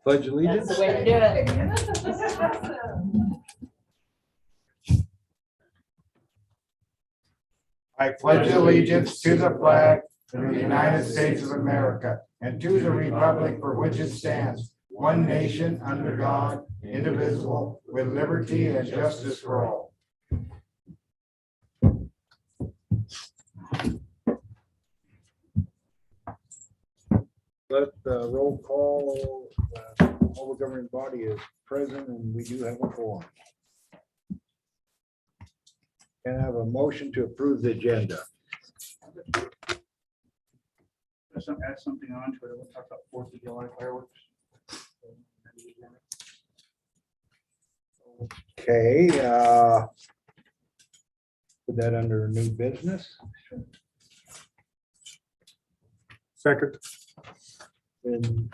Pledge allegiance. That's the way to do it. I pledge allegiance to the flag of the United States of America and to the republic for which it stands, one nation under God, indivisible, with liberty and justice for all. Let the roll call, all the governing body is present and we do have a quorum. Can I have a motion to approve the agenda? Add something on to it. We'll talk about 4th of July fireworks. Okay, put that under new business. Second. Been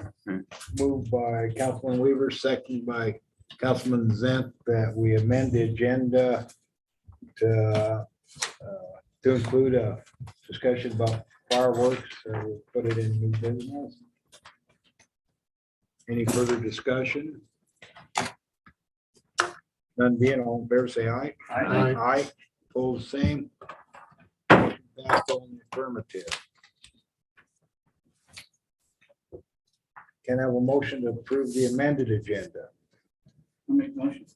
moved by Councilman Weaver, second by Councilman Zent, that we amend the agenda to include a discussion about fireworks, so we'll put it in new business. Any further discussion? None being, all in favor, say aye. Aye. Aye, opposed, same. Passed on the affirmative. Can I have a motion to approve the amended agenda? I'll make the motion.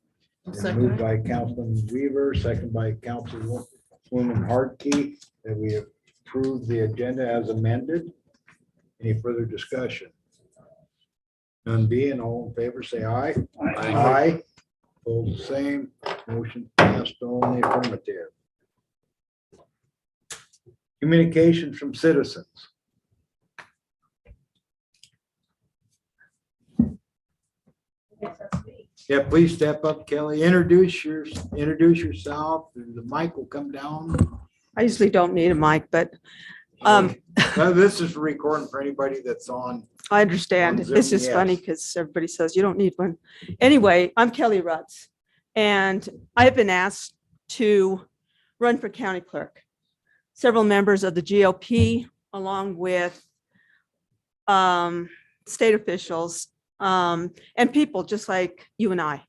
Been moved by Councilman Weaver, second by Councilwoman Hartke, that we approve the agenda as amended. Any further discussion? None being, all in favor, say aye. Aye. Opposed, the same. Motion passed on the affirmative. Communications from citizens. Yeah, please step up, Kelly. Introduce yourself. The mic will come down. I usually don't need a mic, but This is recording for anybody that's on. I understand. On Zoom, It's just funny yes. because everybody says you don't need one. Anyway, I'm Kelly Rutz, and I've been asked to run for county clerk. Several members of the GOP, along with state officials and people just like you and I.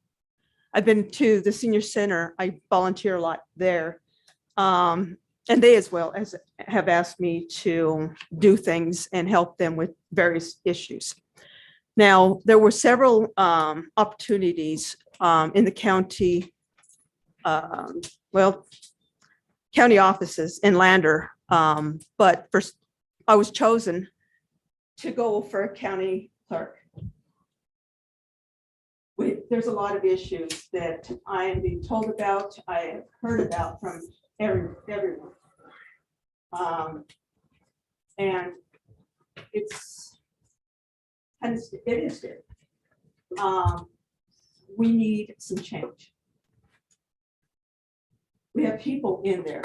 I've been to the senior center. I volunteer a lot there. And they as well as have asked me to do things and help them with various issues. Now, there were several opportunities in the county, county offices in Lander. But first, I was chosen to go for a county clerk. There's a lot of issues that I am being told about, I have heard about from everyone. And it is good. We need some change. We have people in there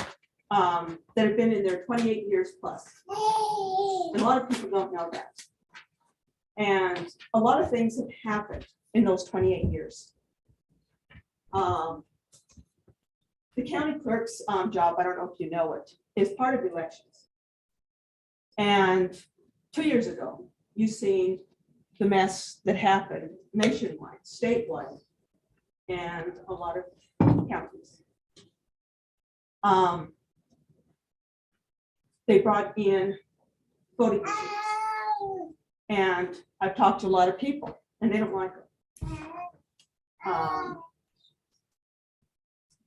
that have been in there 28 years plus. And a lot of people don't know that. And a lot of things have happened in those 28 years. The county clerk's job, I don't know if you know it, is part of elections. And 2 years ago, you've seen the mess that happened nationwide, statewide, and a lot of counties. They brought in voting machines. And I've talked to a lot of people, and they don't like them.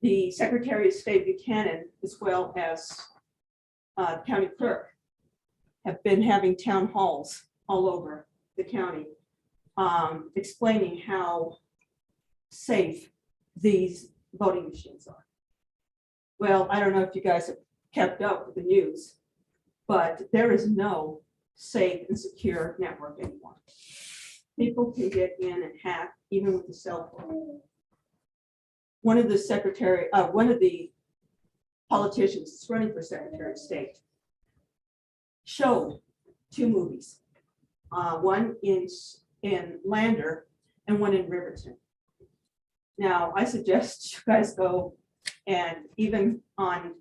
The Secretary of State Buchanan, as well as county clerk, have been having town halls all over the county, explaining how safe these voting machines are. Well, I don't know if you guys have kept up with the news, but there is no safe and secure network anymore. People can get in and hack even with a cell phone. One of the politicians running for Secretary of State showed 2 movies, one in Lander and one in Riverton. Now, I suggest you guys go and even on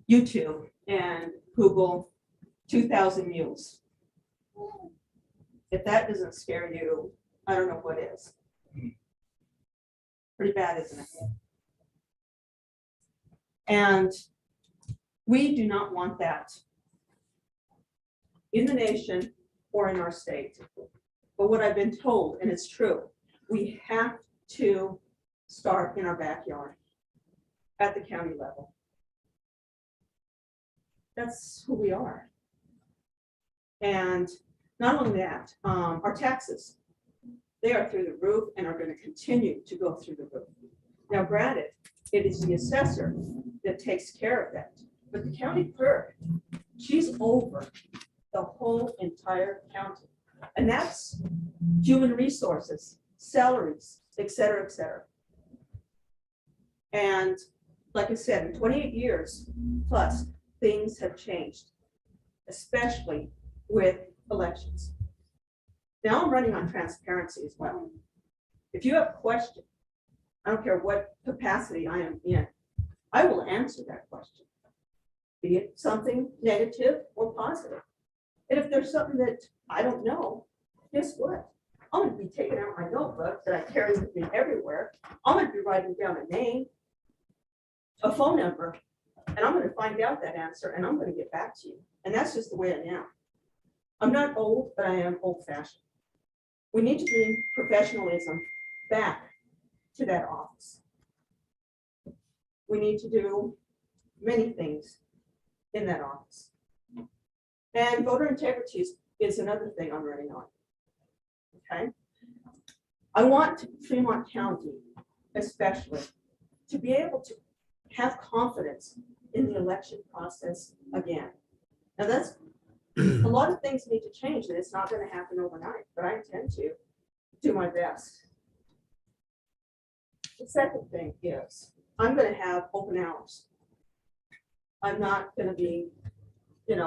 YouTube and Google 2,000 mules. If that doesn't scare you, I don't know what is. Pretty bad, isn't it? And we do not want that in the nation or in our state. But what I've been told, and it's true, we have to start in our backyard at the county level. That's who we are. And not only that, our taxes, they are through the roof and are going to continue to go through the roof. Now, granted, it is the assessor that takes care of that, but the county clerk, she's over the whole entire county. And that's human resources, salaries, et cetera, et cetera. And like I said, in 28 years plus, things have changed, especially with elections. Now I'm running on transparency as well. If you have a question, I don't care what capacity I am in, I will answer that question, be it something negative or positive. And if there's something that I don't know, guess what? I'm going to be taking out my notebook that I carry with me everywhere. I'm going to be writing down a name, a phone number, and I'm going to find out that answer and I'm going to get back to you. And that's just the way I am. I'm not old, but I am old-fashioned. We need to bring professionalism back to that office. We need to do many things in that office. And voter integrity is another thing I'm running on. Okay. I want Fremont County, especially, to be able to have confidence in the election process again. Now that's a lot of things need to change, and it's not going to happen overnight, but I intend to do my best. The second thing is I'm going to have open hours. I'm not going to be, in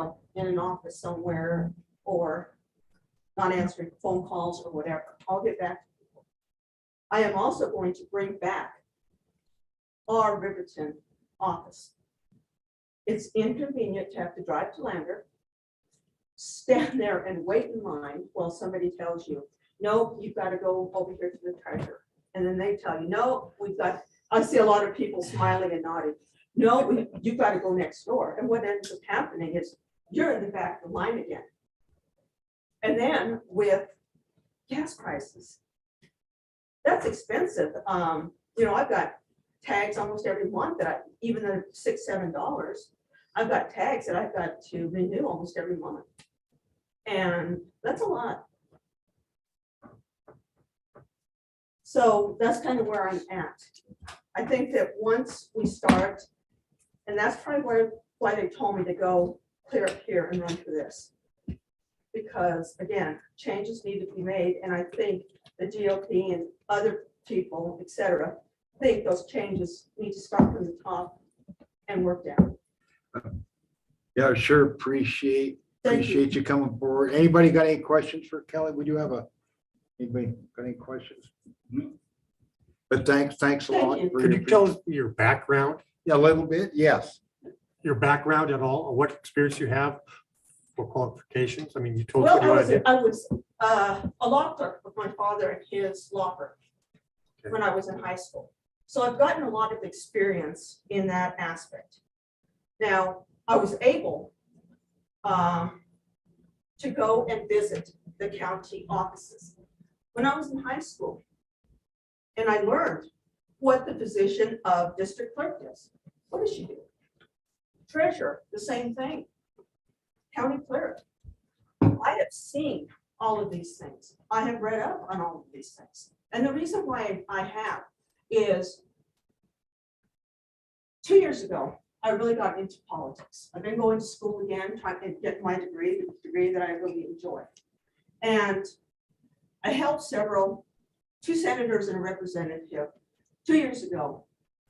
an office somewhere or not answering phone calls or whatever. I'll get back to people. I am also going to bring back our Riverton office. It's inconvenient to have to drive to Lander, stand there and wait in line while somebody tells you, no, you've got to go over here to the treasurer. And then they tell you, no, I see a lot of people smiling and nodding. No, you've got to go next door. And what ends up happening is you're in the back of the line again. And then with gas prices, that's expensive. I've got tags almost every month that even though $6, $7, I've got tags that I've got to renew almost every month. And that's a lot. So that's kind of where I'm at. I think that once we start, and that's probably why they told me to go clear up here and run for this. Because again, changes need to be made. And I think the GOP and other people, et cetera, think those changes need to start from the top and work down. Yeah, sure. Appreciate you coming forward. Anybody got any questions for Kelly? We do have anybody got any questions? But thanks a lot. Thank you. Could you tell us your background, Yeah, a little bit, yes. your background at all, or what experience you have for qualifications? I mean, you told us Well, what you want to do. I was a law clerk with my father and his law firm when I was in high school. So I've gotten a lot of experience in that aspect. Now, I was able to go and visit the county offices when I was in high school. And I learned what the position of district clerk is. What does she do? Treasurer, the same thing. County clerk. I have seen all of these things. I have read up on all of these things. And the reason why I have is 2 years ago, I really got into politics. I've been going to school again, trying to get my degree, the degree that I really enjoy. And I helped two senators and a representative 2 years ago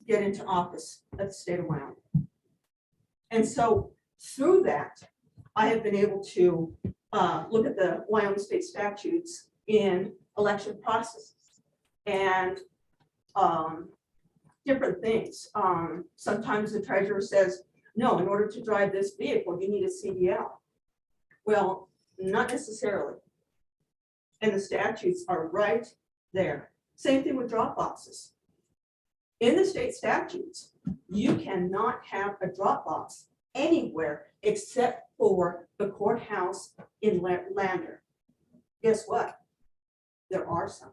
get into office at the state of Wyoming. And so through that, I have been able to look at the Wyoming state statutes in election processes and different things. Sometimes the treasurer says, no, in order to drive this vehicle, you need a CDL. Well, not necessarily. And the statutes are right there. Same thing with drop boxes. In the state statutes, you cannot have a drop box anywhere except for the courthouse in Lander. Guess what? There are some.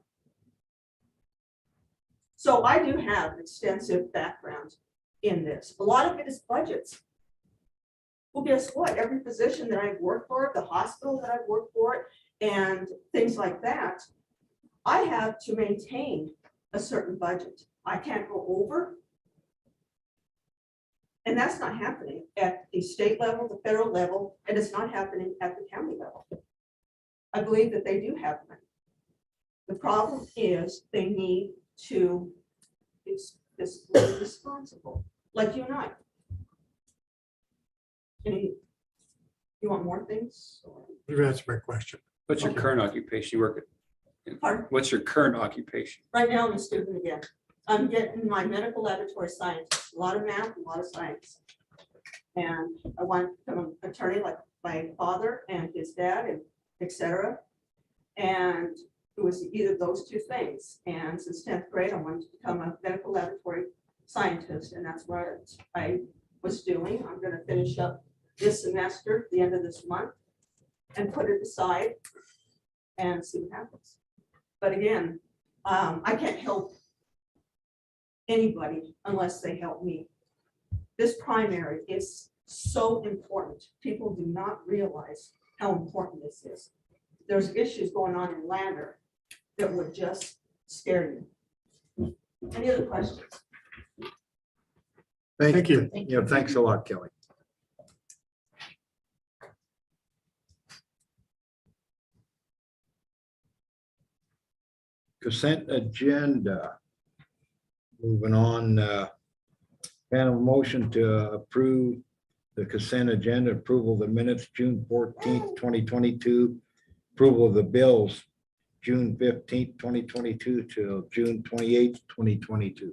So I do have an extensive background in this. A lot of it is budgets. Well, guess what? Every position that I've worked for, the hospital that I've worked for, and things like that, I have to maintain a certain budget. I can't go over. And that's not happening at the state level, the federal level, and it's not happening at the county level. I believe that they do have money. The problem is they need to be fiscally responsible, like you and I. You want more things? You answered my question. What's your Okay. current occupation? You work at, Pardon? what's your current occupation? Right now, I'm a student again. I'm getting my medical laboratory science, a lot of math, a lot of science. And I want to become an attorney like my father and his dad and et cetera. And it was either those two things. And since 10th grade, I wanted to become a medical laboratory scientist. And that's what I was doing. I'm going to finish up this semester, the end of this month, and put it aside and see what happens. But again, I can't help anybody unless they help me. This primary is so important. People do not realize how important this is. There's issues going on in Lander that would just scare you. Any other questions? Thank you. Yeah, thanks a lot, Kelly. Consent agenda. Moving on, kind of a motion to approve the consent agenda, approval of the minutes, June 14th, 2022, approval of the bills, June 15th, 2022 till June 28th, 2022.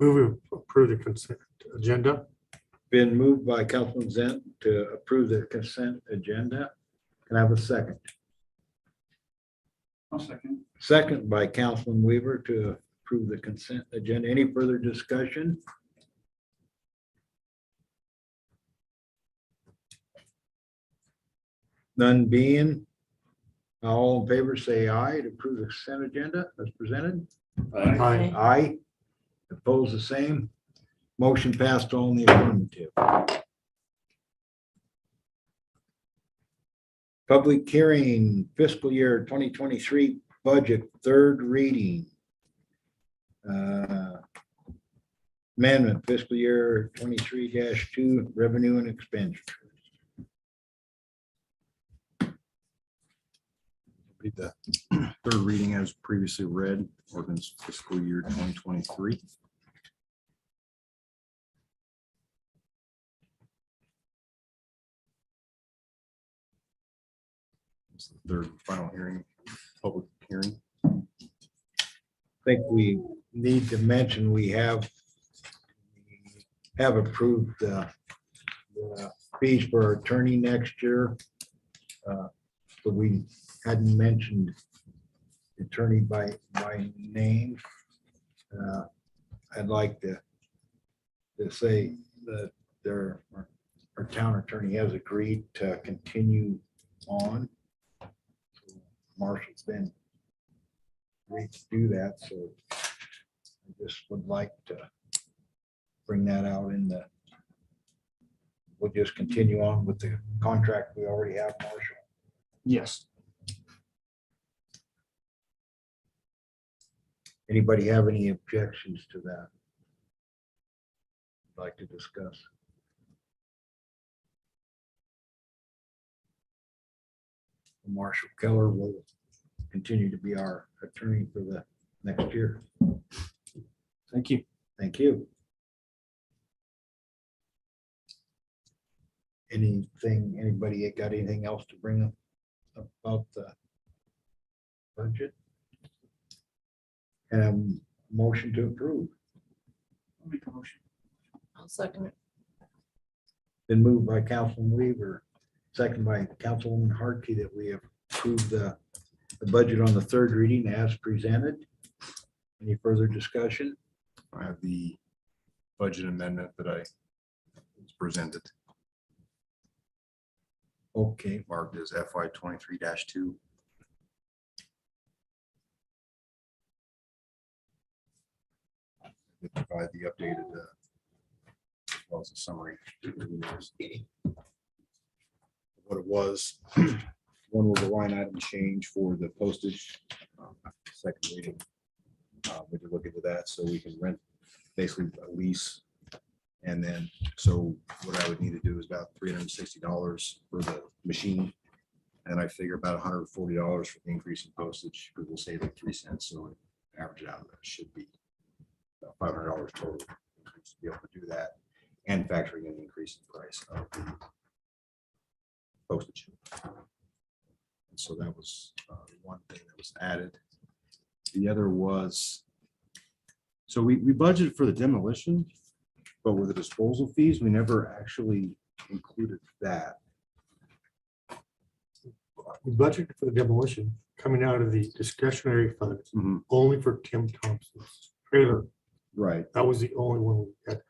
Move to approve the consent agenda. Been moved by Councilman Zent to approve the consent agenda. Can I have a second? I'll second. Second by Councilman Weaver to approve the consent agenda. Any further discussion? None being, all in favor, say aye to approve the consent agenda as presented. Aye. Aye. Oppose the same. Motion passed all in the affirmative. Public hearing fiscal year 2023 budget, third reading. Amendment fiscal year 23-2 revenue and expenditure. Read the third reading as previously read, ordinance fiscal year 2023. It's the third and final hearing, public hearing. I think we need to mention we have approved the fees for our attorney next year. But we hadn't mentioned attorney by name. I'd like to say that our town attorney has agreed to continue on. Marshall's been agreed to do that, so I just would like to bring that out in the, we'll just continue on with the contract we already have, Marshall. Yes. Anybody have any objections to that? Like to discuss? Marshall Keller will continue to be our attorney for the next year. Thank you. Thank you. Anybody got anything else to bring up about the budget? And a motion to approve. I'll make a motion. I'll second it. Been moved by Councilman Weaver, second by Councilwoman Hartke, that we have approved the budget on the third reading as presented. Any further discussion? I have the budget amendment that I was presented, Okay, marked as FY 23-2. They provide the updated, as well as a summary. What it was, one was a line item change for the postage. Second reading. We could look into that, so we can rent, basically a lease. And then, so what I would need to do is about $360 for the machine. And I figure about $140 for the increase in postage, because we'll save like 3 cents, so it average out, that should be about $500 total to be able to do that, and factoring in the increase in price of the postage. And so that was one thing that was added. The other was, so we budgeted for the demolition, but with the disposal fees, we never actually included that. We budgeted for the demolition coming out of the discretionary fund, only for Tim Thompson's trailer. Right. That was the only one we had.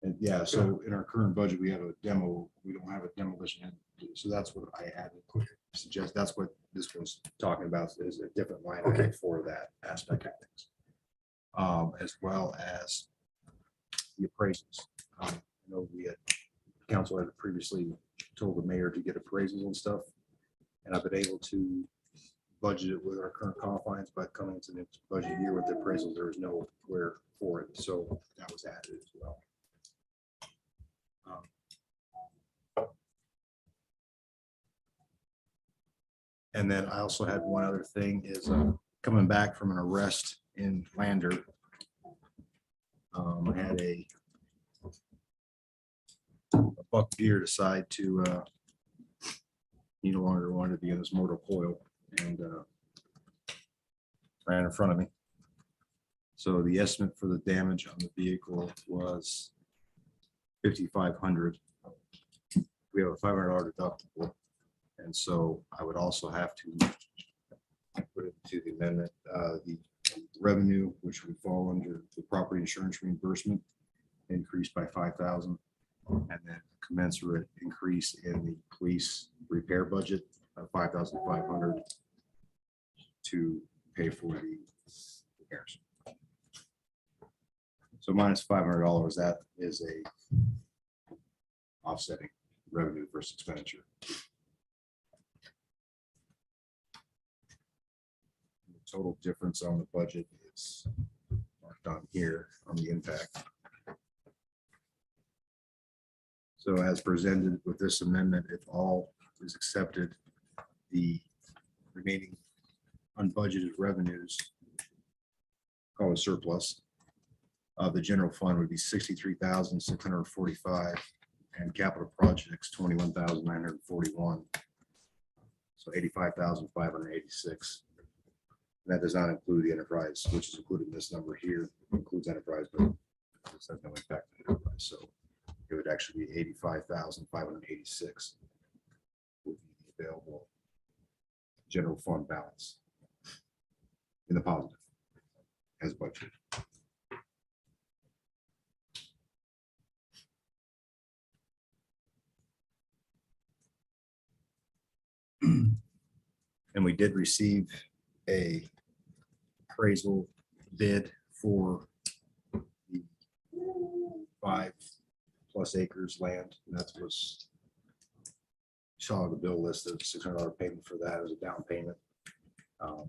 And yeah, so in our current budget, we have a demo, we don't have a demolition. So that's what I added. Suggest that's what this was talking about, is a different line item Okay. for that aspect of things. As well as the appraisals. I know we had, council had previously told the mayor to get appraisals and stuff. And I've been able to budget it with our current confines, but coming into the next budget year with the appraisals, there is nowhere for it. So that was added as well. And then I also had one other thing is coming back from an arrest in Lander. I had a buck deer decide to he no longer wanted to be in this mortal coil and ran in front of me. So the estimate for the damage on the vehicle was $5,500. We have a $500 deductible. And so I would also have to put it to the amendment, the revenue, which would fall under the property insurance reimbursement, increased by 5,000. And then commensurate increase in the police repair budget of 5,500 to pay for the repairs. So minus $500, that is a offsetting revenue versus expenditure. The total difference on the budget is marked on here on the impact. So as presented with this amendment, if all is accepted, the remaining unbudgeted revenues, call it surplus, of the general fund would be 63,645, and capital projects 21,941. So 85,586. That does not include the enterprise, which is included in this number here. It includes enterprise, but this has no impact on enterprise. So it would actually be 85,586 would be the available general fund balance in the positive as budgeted. And we did receive a appraisal bid for the 5+ acres land. And that was, saw the bill list of $600 payment for that as a down payment.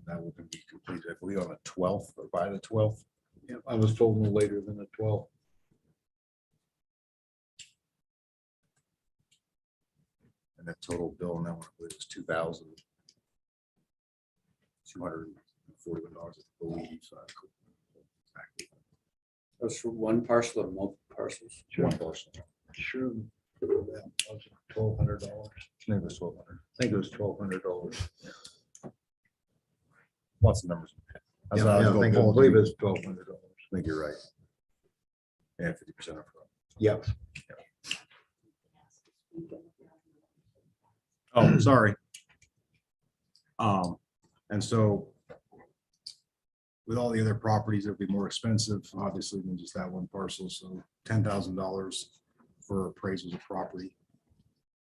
That will be completed, I believe, on the 12th or by the 12th. yeah, I was told no later than the 12th. And that total bill on that one, I believe, was $2,241, I believe. So exactly. That's for one parcel or multiple parcels. One parcel. Sure. That was $1,200. I think it was 1,200. I think it was $1,200. Lots of numbers. Yeah, I think I believe it's $1,200. I think you're right. and 50% upfront. Yep. Oh, sorry. And so with all the other properties, it'll be more expensive, obviously, than just that one parcel. So $10,000 for appraisals of property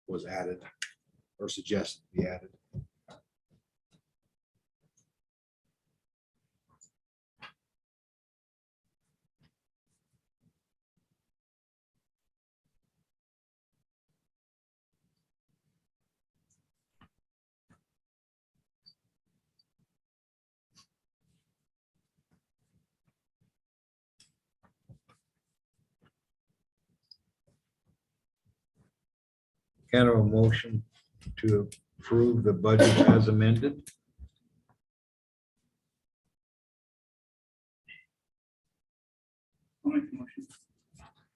was added or suggested to be added. Kind of a motion to approve the budget as amended. I'll make the motion.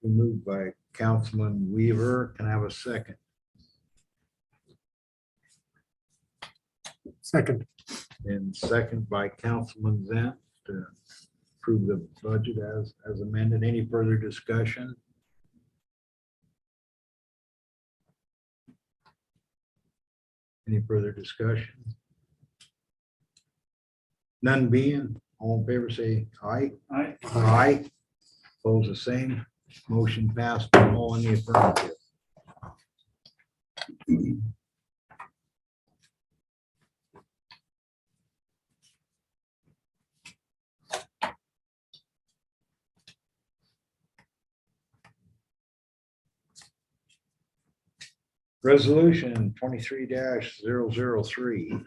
Moved by Councilman Weaver. Can I have a second? Second. And second by Councilman Zant to approve the budget as amended. Any further discussion? Any further discussion? None being, all in favor, say aye. Aye. Aye. Opposed, the same. Motion passed, all in the affirmative. Resolution 23-003.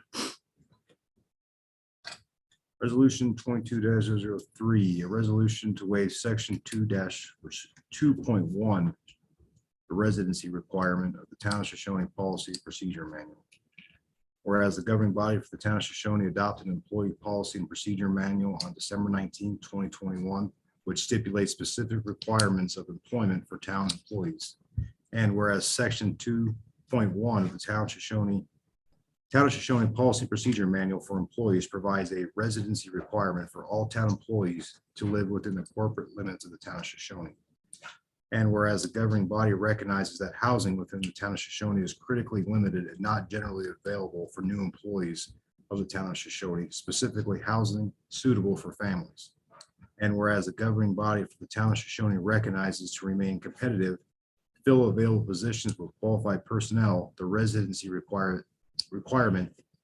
Resolution 22-003, a resolution to waive section 2-2.1, the residency requirement of the Town of Shoshone Policy and Procedure Manual. Whereas the governing body for the Town of Shoshone adopted an employee policy and procedure manual on December 19, 2021, which stipulates specific requirements of employment for town employees. And whereas section 2.1 of the Town of Shoshone Policy Procedure Manual for employees provides a residency requirement for all town employees to live within the corporate limits of the Town of Shoshone. And whereas the governing body recognizes that housing within the Town of Shoshone is critically limited and not generally available for new employees of the Town of Shoshone, specifically housing suitable for families. And whereas the governing body for the Town of Shoshone recognizes to remain competitive, fill available positions with qualified personnel, the residency requirement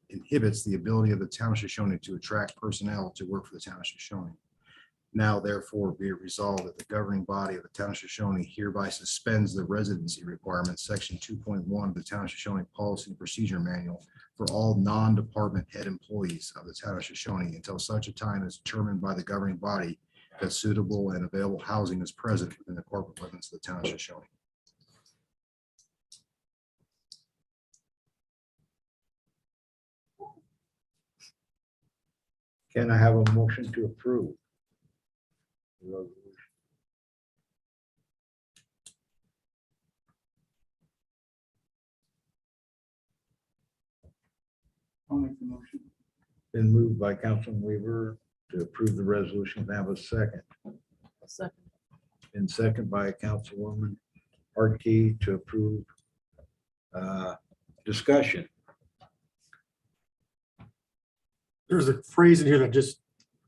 inhibits the ability of the Town of Shoshone to attract personnel to work for the Town of Shoshone. Now therefore be it resolved that the governing body of the Town of Shoshone hereby suspends the residency requirement, section 2.1 of the Town of Shoshone Policy and Procedure Manual for all non-department head employees of the Town of Shoshone until such a time as determined by the governing body that suitable and available housing is present within the corporate limits of the Town of Shoshone. Can I have a motion to approve? the resolution? I'll make the motion. Been moved by Councilman Weaver to approve the resolution. Can I have a second? Second. And second by Councilwoman Hartke to approve. Discussion. There's a phrase in here that just,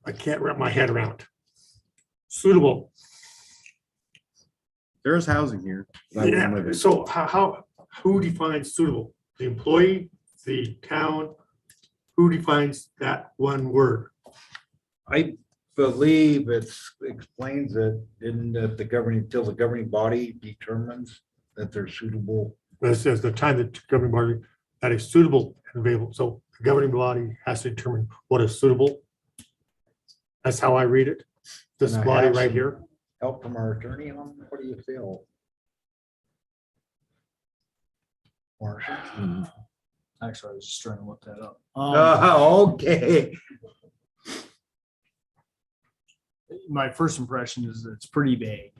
I can't wrap my head around. Suitable. There is housing here. that I wouldn't live Yeah, in. so who defines suitable? The employee, the town? Who defines that one word? I believe it explains that in that the governing, till the governing body determines that they're suitable. It says the time that governing body that is suitable and available. So the governing body has to determine what is suitable. That's how I read it. This And I body have right some here. Help from our attorney on what do you feel? Marshall? Actually, I was just trying to look that up. Okay. My first impression is that it's pretty vague,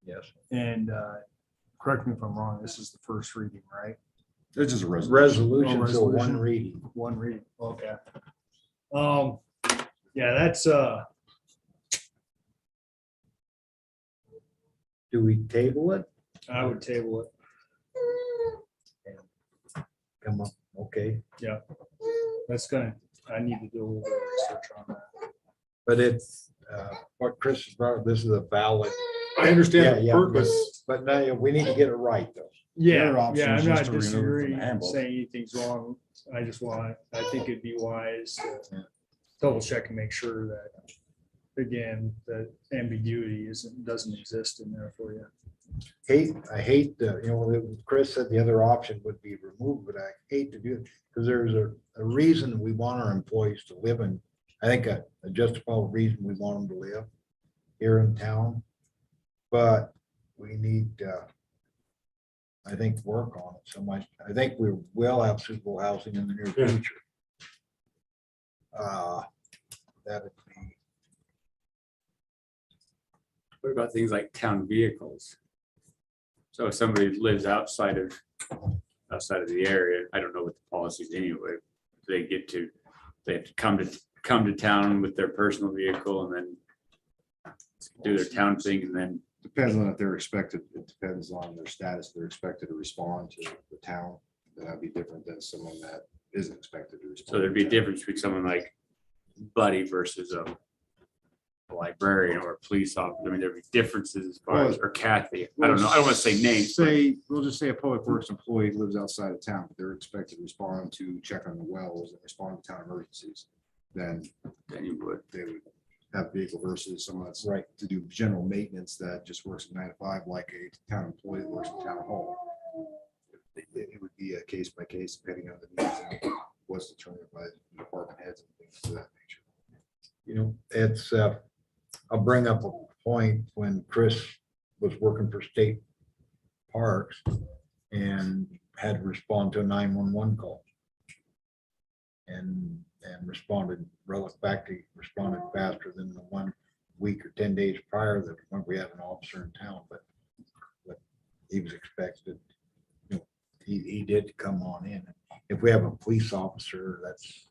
Yes. and correct me if I'm wrong, this is the first reading, right? It's just a resolution. Resolution, Oh, so one resolution. reading. One reading, okay. Yeah, that's Do we table it? I would table it. Come up, okay, I need to do a little bit of research on that. but it's, what Chris brought, this is a valid, I understand the Yeah, purpose. but now we need to get it right though. Yeah, option yeah, is I'm just not to remove it from the disagreeing, handbook. saying anything's wrong. I think it'd be wise to double check and make sure that, again, that ambiguity doesn't exist in there for you. I hate the, Chris said the other option would be removed, but I hate to do it because there's a reason we want our employees to live in, I think a justifiable reason we want them to live here in town. But we need, I think, work on it so much. I think we will have suitable housing in the near Yeah. future. That would be, What about things like town vehicles? So if somebody lives outside of the area, I don't know what the policy is anyway. They have to come to town with their personal vehicle and then do their town thing and then, Depends on if they're expected, it depends on their status, they're expected to respond to the town. That'd be different than someone that isn't expected to respond. so there'd be a to town. difference between someone like Buddy versus a librarian or a police officer. I mean, there'd be differences as far as, or Kathy. I don't know. I don't want to say names. but- We'll just say a public works employee lives outside of town, but they're expected to respond to check on the wells and respond to town emergencies. Then Then you would. they would have vehicle versus someone that's Right. to do general maintenance that just works from 9 to 5, like a town employee that works in town hall. It would be a case by case depending on the needs and what's determined by the department heads and things of that nature. it's, I'll bring up a point when Chris was working for state parks and had to respond to a 911 call. And responded, responded faster than the 1 week or 10 days prior that when we had an officer in town, but he was expected, he did come on in. If we have a police officer, that's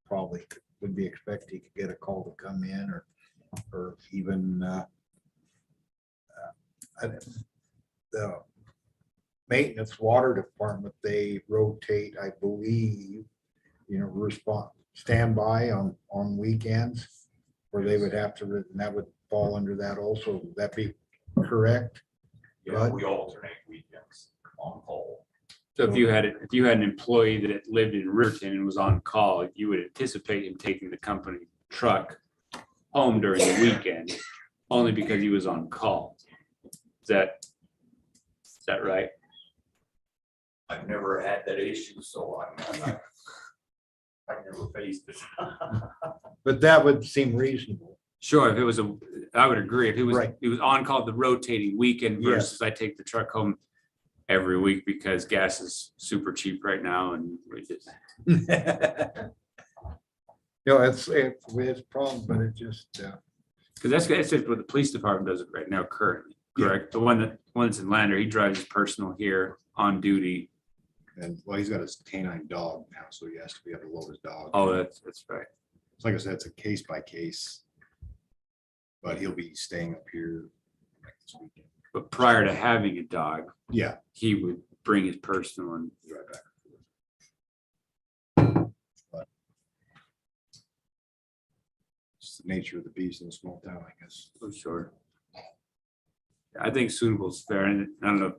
probably would be expected, he could get a call to come in or even the maintenance water department, they rotate, I believe, respond, standby on weekends where they would have to, and that would fall under that also. Would that be correct? Yeah, we alternate weekends on call. So if you had an employee that lived in Riverton and was on call, you would anticipate him taking the company truck home during the weekend, only because he was on call. Is that right? I've never had that issue, so I've never faced it. But that would seem reasonable. Sure, if it was I would agree. If Right. it was on call the rotating weekend Yes. versus I take the truck home every week because gas is super cheap right now and we just. It's a problem, but it just, Because that's just what the police department does it right now currently, correct? The one that's in Lander, he drives his personal here on duty. And well, he's got his canine dog now, so he has to be able to load his dog. Oh, that's right. So like I said, it's a case by case. But he'll be staying up here like this weekend. But prior to having a dog, Yeah. he would bring his personal and Right back. It's the nature of the beast in a small town, I guess. for sure. I think suitable is fair, and I don't know.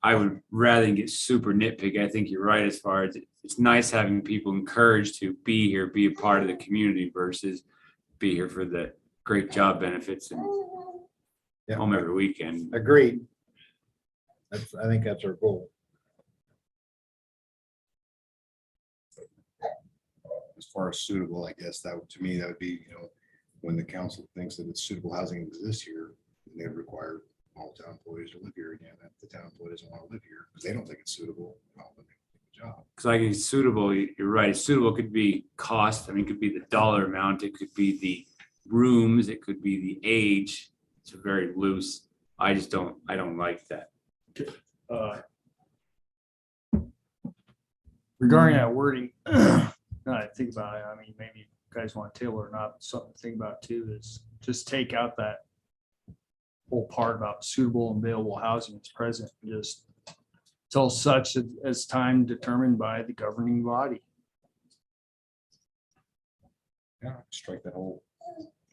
I would rather than get super nitpicky. I think you're right as far as it's nice having people encouraged to be here, be a part of the community versus be here for the great job benefits and Yeah. home every weekend. agreed. I think that's our goal. As far as suitable, I guess that would, to me, that would be, when the council thinks that it's suitable housing exists here, they would require all town employees to live here again. If the town employee doesn't want to live here because they don't think it's suitable, well, then they don't take the job. Because I think suitable, you're right. Suitable could be cost. I mean, it could be the dollar amount. It could be the rooms. It could be the age. It's very loose. I don't like that. Regarding that wording, now I think about it, I mean, maybe you guys want to table or not, but something to think about too is just take out that whole part about suitable and available housing is present, just till such as time determined by the governing body. Yeah, strike that whole.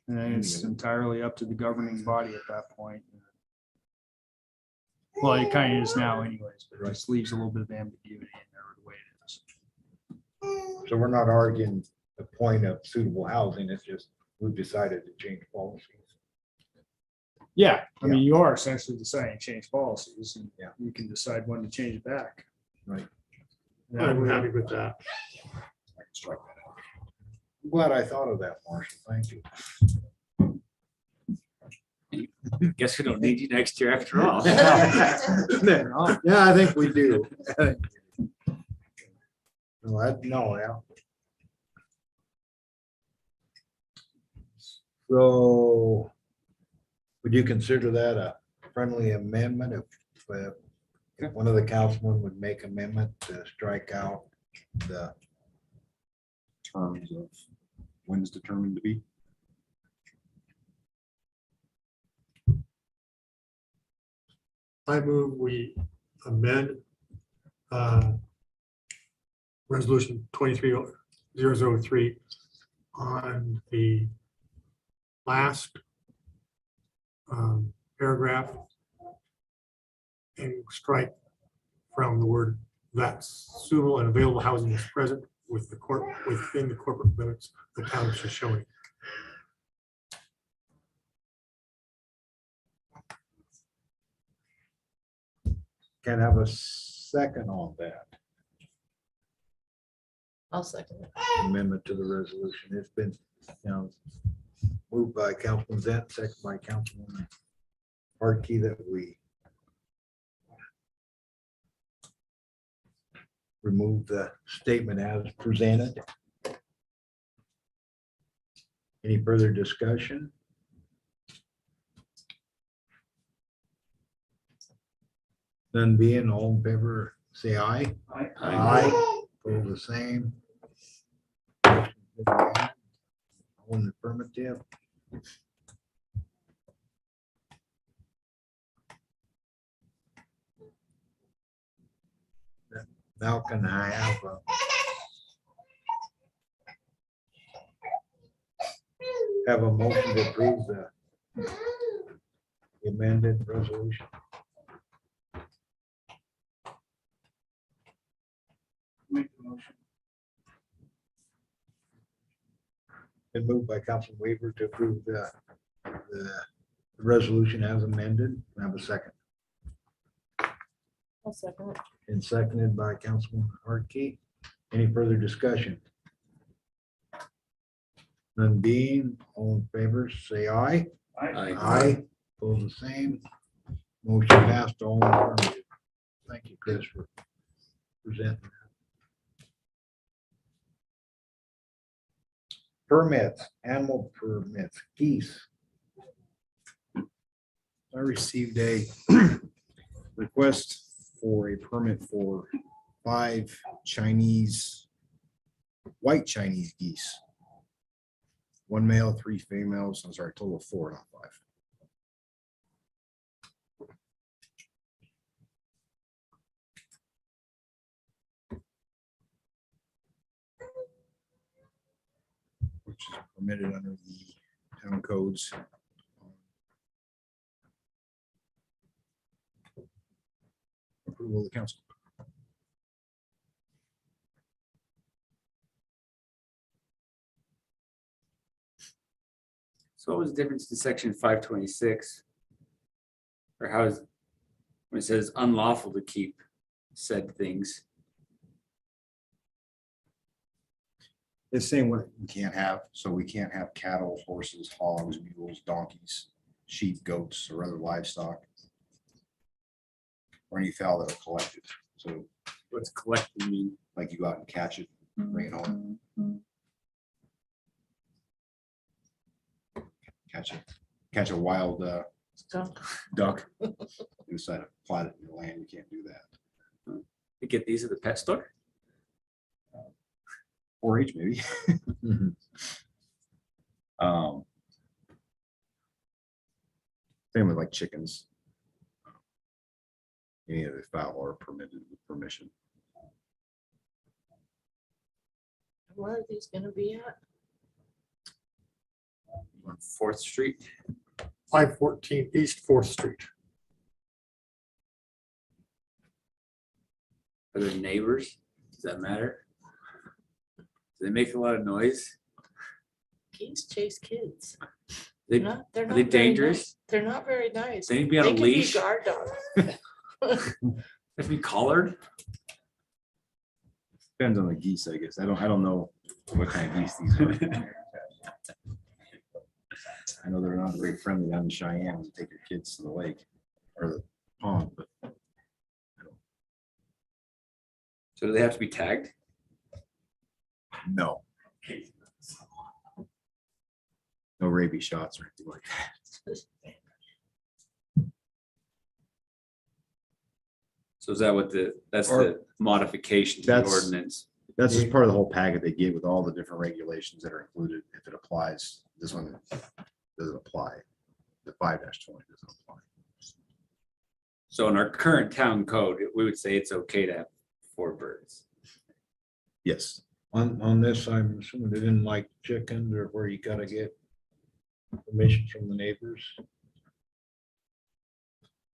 And then it's entirely up to the governing body at that point. Well, it kind of is now anyways, but it just leaves a little bit of ambiguity in there the way it is. So we're not arguing the point of suitable housing, it's just we've decided to change policies. Yeah, I mean, you are essentially deciding to change policies and Yeah. you can decide when to change it back. Right. I'm happy with that. I can strike that out. I'm glad I thought of that, Marshall. Thank you. Guess we don't need you next year after all. Yeah, I think we do. No, yeah. So would you consider that a friendly amendment if one of the councilmen would make amendment to strike out the, Terms of when is determined to be. I move we amend resolution 23003 on the last paragraph and strike from the word that suitable and available housing is present with the within the corporate limits of the town of Shoshoni. can I have a second on that I'll second it. amendment to the resolution? It's been, moved by Councilman Zent, second by Councilman Hartkey that we remove the statement as presented. Any further discussion? None being, all in favor, say aye. Aye. Pose the same. All in the affirmative. Now can I have a motion to approve the amended resolution? Make the motion. Been moved by Councilman Weaver to approve the resolution as amended. Can I have a second? I'll second it. And seconded by Councilman Hartkey. Any further discussion? None being, all in favor, say aye. Aye. Pose the same. Motion passed, all in affirmative. Thank you, Chris, for presenting. Permits, animal permits, geese. I received a request for a permit for 5 white Chinese geese. 1 male, 3 females. I'm sorry, total of 4, not 5. Which is permitted under the town codes. Approval of the council. So what was the difference to section 526? Or how is, when it says unlawful to keep said things? It's saying what we can't have, so we can't have cattle, horses, hogs, mules, donkeys, sheep, goats, or other livestock. Or any fowl that are collected, so What's collected mean? like you go out and catch it, bring it home, catch a wild Skunk. duck. You decide to plant it in your land, you can't do that. You get these at the pet store? 4-H maybe. Mhm. Same with like chickens. Any of the fowl are permitted with permission. Where are these gonna be at? On 4th Street. 514 East 4th Street. Are there neighbors? Does that matter? Do they make a lot of noise? Geese chase kids. They, They're are not they very dangerous? nice. They're not very nice. They need to be on a They can leash. guard dogs. They have to be collared. Depends on the geese, I guess. I don't know what kind of geese these are. I know they're not very friendly down in Cheyenne when you take your kids to the lake or the pond, but So do they have to be tagged? no. No rabies shots or anything like that. So is that what that's Or- the modification to the That's- ordinance? That's just part of the whole packet they get with all the different regulations that are included. If it applies, this one doesn't apply. The 5-20 doesn't apply. So in our current town code, we would say it's okay to have 4 birds. Yes, On this, I'm assuming they didn't like chickens or where you gotta get permission from the neighbors.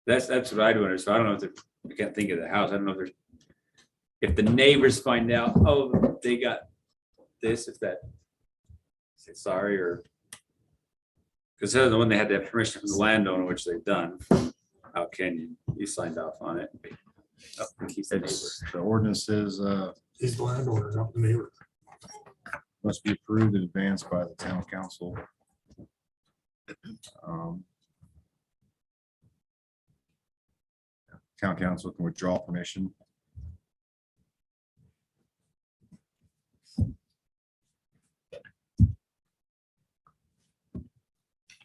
That's what I'd wonder. So I don't know if I can't think of the house. I don't know if there's, if the neighbors find out, oh, they got this, if that, say sorry, or because they're the one they had to have permission from the landowner, which they've done. How can you signed off on it? Oh, he's the neighbor. it's, the ordinance says, He's the landowner, not the neighbor. must be approved in advance by the town council. Town council can withdraw permission.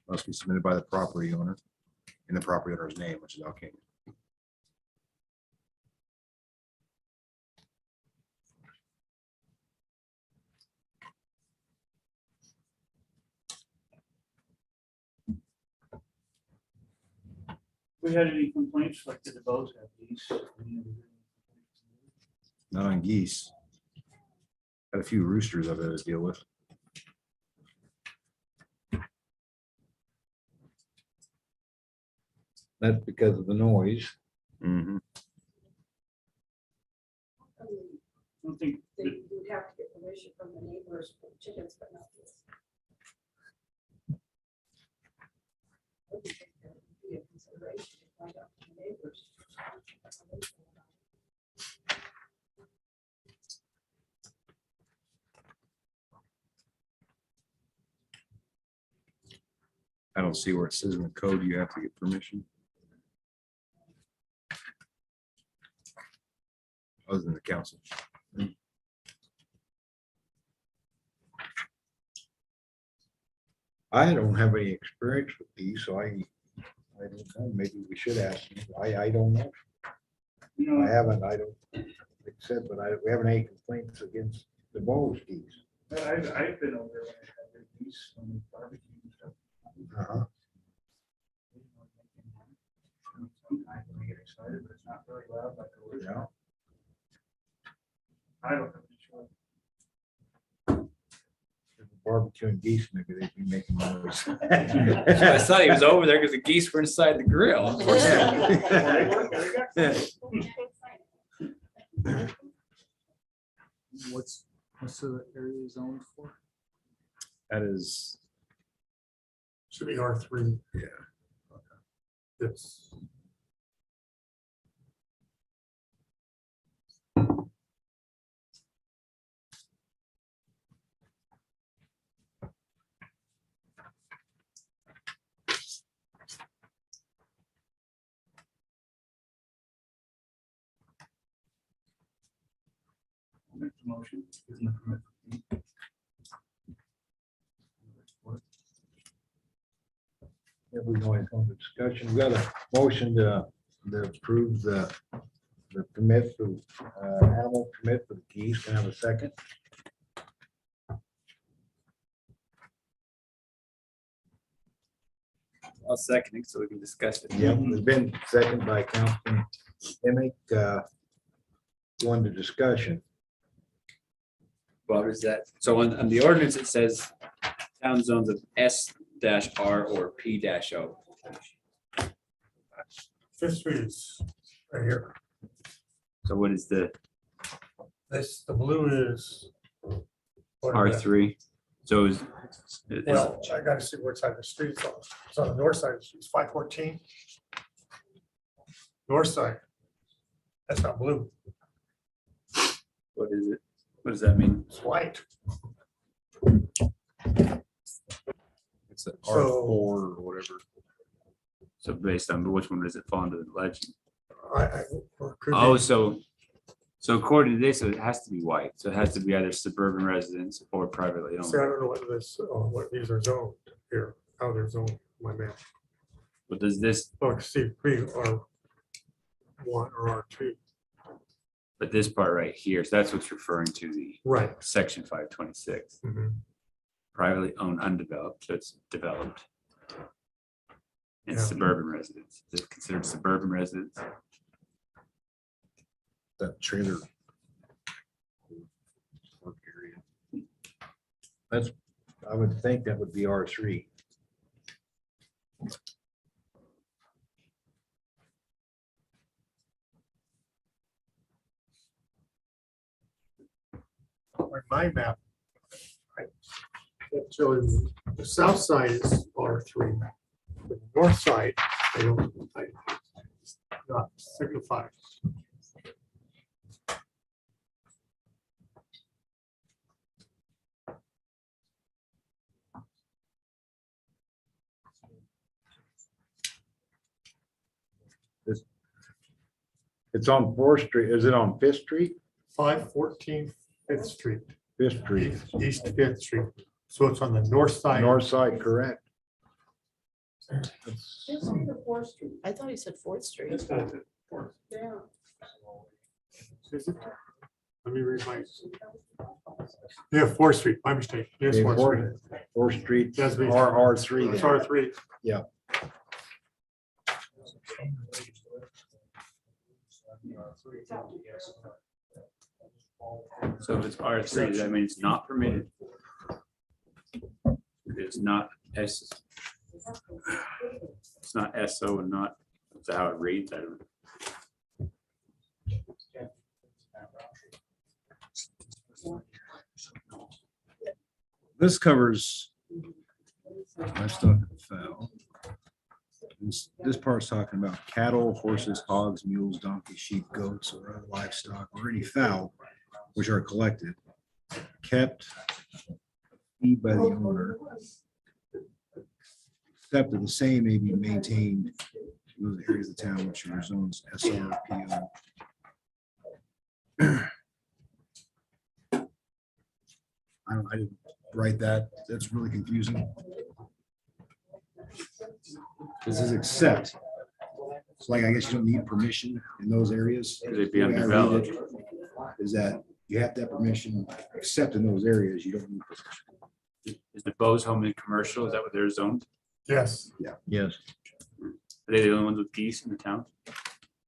Must be submitted by the property owner in the property owner's name, which is okay. We had any complaints, like did the bows have these? Not on geese. Got a few roosters I've had to deal with. That's because of the noise. Mhm. I don't think, They would have to get permission from the neighbors for chickens, but not this. I would think that would be a consideration to find out from the neighbors. I don't see where it says in the code you have to get permission. Other than the council. I don't have any experience with these, so I don't know, maybe we should ask. them. I don't know. you I know, haven't, I don't, except, but we haven't any complaints against the Bose geese. I've been over there when I had their geese on the barbecue and stuff. Uh-huh. Sometimes when they get excited, but it's not really loud like it was. Yeah. I don't know. Sure. Barbecuing geese, maybe they'd be making noise. I thought he was over there because the geese were inside the grill. What's the area zoned for? That is, Should be R3. yeah. It's Make the motion. Isn't it permit? Yeah, we can always go into discussion. We got a motion to approve the permit for, animal permit for the geese. Can I have a second? I'll second it so we can discuss it. Yep, it's been seconded by Councilman Emick. Go into discussion. What is that? So on the ordinance, it says town zones of S-R or P-O. Fifth Street is right here. So what is the This, the blue is. what is that? R3? So is, Well, I gotta see what side of the street it's on. It's on the north side of the street, it's 514. North side. That's not blue, what is it? What does that mean? it's white. It's an So- R4 or whatever. So based on which one does it fall into the legend? Or could Oh, be- so according to this, it has to be white. So it has to be either suburban residents or privately See, I owned. don't know what this, what these are zoned here, how they're zoned, my map. But does this, Oh, see, three or one or R2. but this part right here, so that's what's referring to the Right. section 526. Mhm. Privately owned undeveloped, so it's developed. And Yeah. suburban residents, is it considered suburban residents? That trailer. Work area. I would think that would be R3. On my map, it shows the south side is R3. The north side, I don't, not signified. It's on 4th Street. Is it on 5th Street? 514 Fifth Street, 5th Street, East Fifth Street. So it's on the north side. north side, correct? I thought he said Fourth Street. Is it? Let me read my. Yeah, 4th Street, my mistake. Yes, Okay, 4th Street. 4th Street, Yes, please. R3. It's then. R3. Yeah. So if it's R3, that means not permitted. It is not S. It's not SO and not, that's how it reads. I don't. This covers livestock and fowl. This part's talking about cattle, horses, hogs, mules, donkeys, sheep, goats, or other livestock, or any fowl which are collected, kept, feed by the owner, except that the same may be maintained in those areas of town which are zones SRPO. I didn't write that. That's really confusing. This is except. It's like, I guess you don't need permission in those areas. Could it be The way I read undeveloped? it Is that you have to have permission, except in those areas, you don't need permission. Is the Bose home in commercial? Is that what they're zoned? Yes. Yes. Are they the only ones with geese in the town?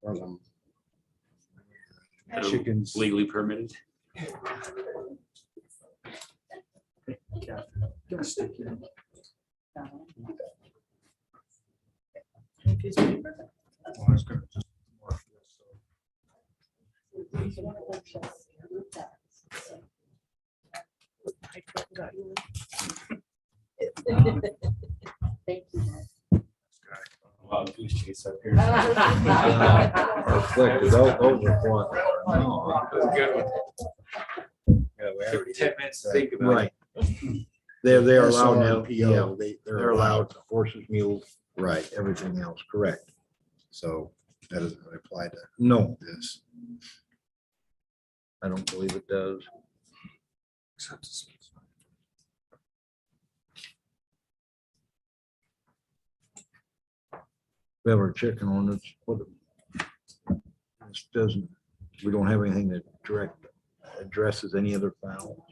that are Chickens. Legally permitted? Piece of paper? I forgot you. Thank you. Wild goose chase up here. Reflected, those are what? No, That's a good one. Yeah, we already did. 10 minutes to think about right. They're allowed now, SRPO, yeah, they're allowed horses, mules, Right, everything else, correct? so that doesn't really apply to No, this. I don't believe it does. We have our chicken ordinance, what? This doesn't, we don't have anything that direct addresses any other fowl.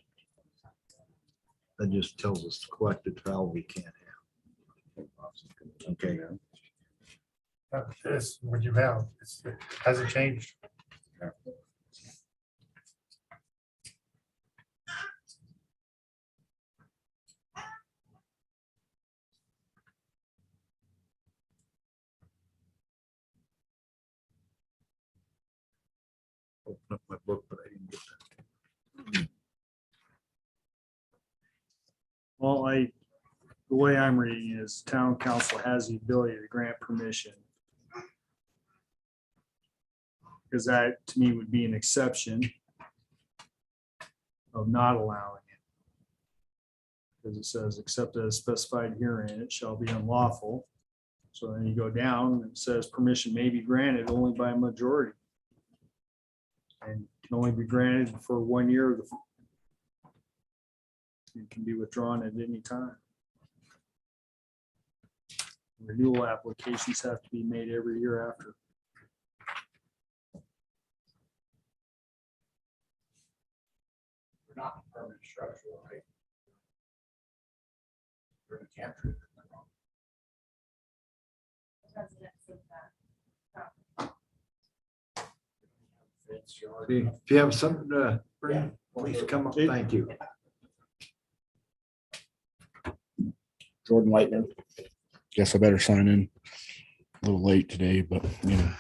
That just tells us collected fowl we can't have. Okay, That's what you have. It hasn't changed. Open up my book, but I didn't get that. Well, the way I'm reading is town council has the ability to grant permission. Because that to me would be an exception of not allowing it. Because it says, except as specified herein, it shall be unlawful. So then you go down and it says permission may be granted only by a majority. And can only be granted for 1 year of the. It can be withdrawn at any time. Renewal applications have to be made every year after. We're not permanent structural, right? We're in a camp trailer. If you have something to bring, please come up. Thank you. Jordan Whiteman. Guess I better sign in. A little late today, but you know,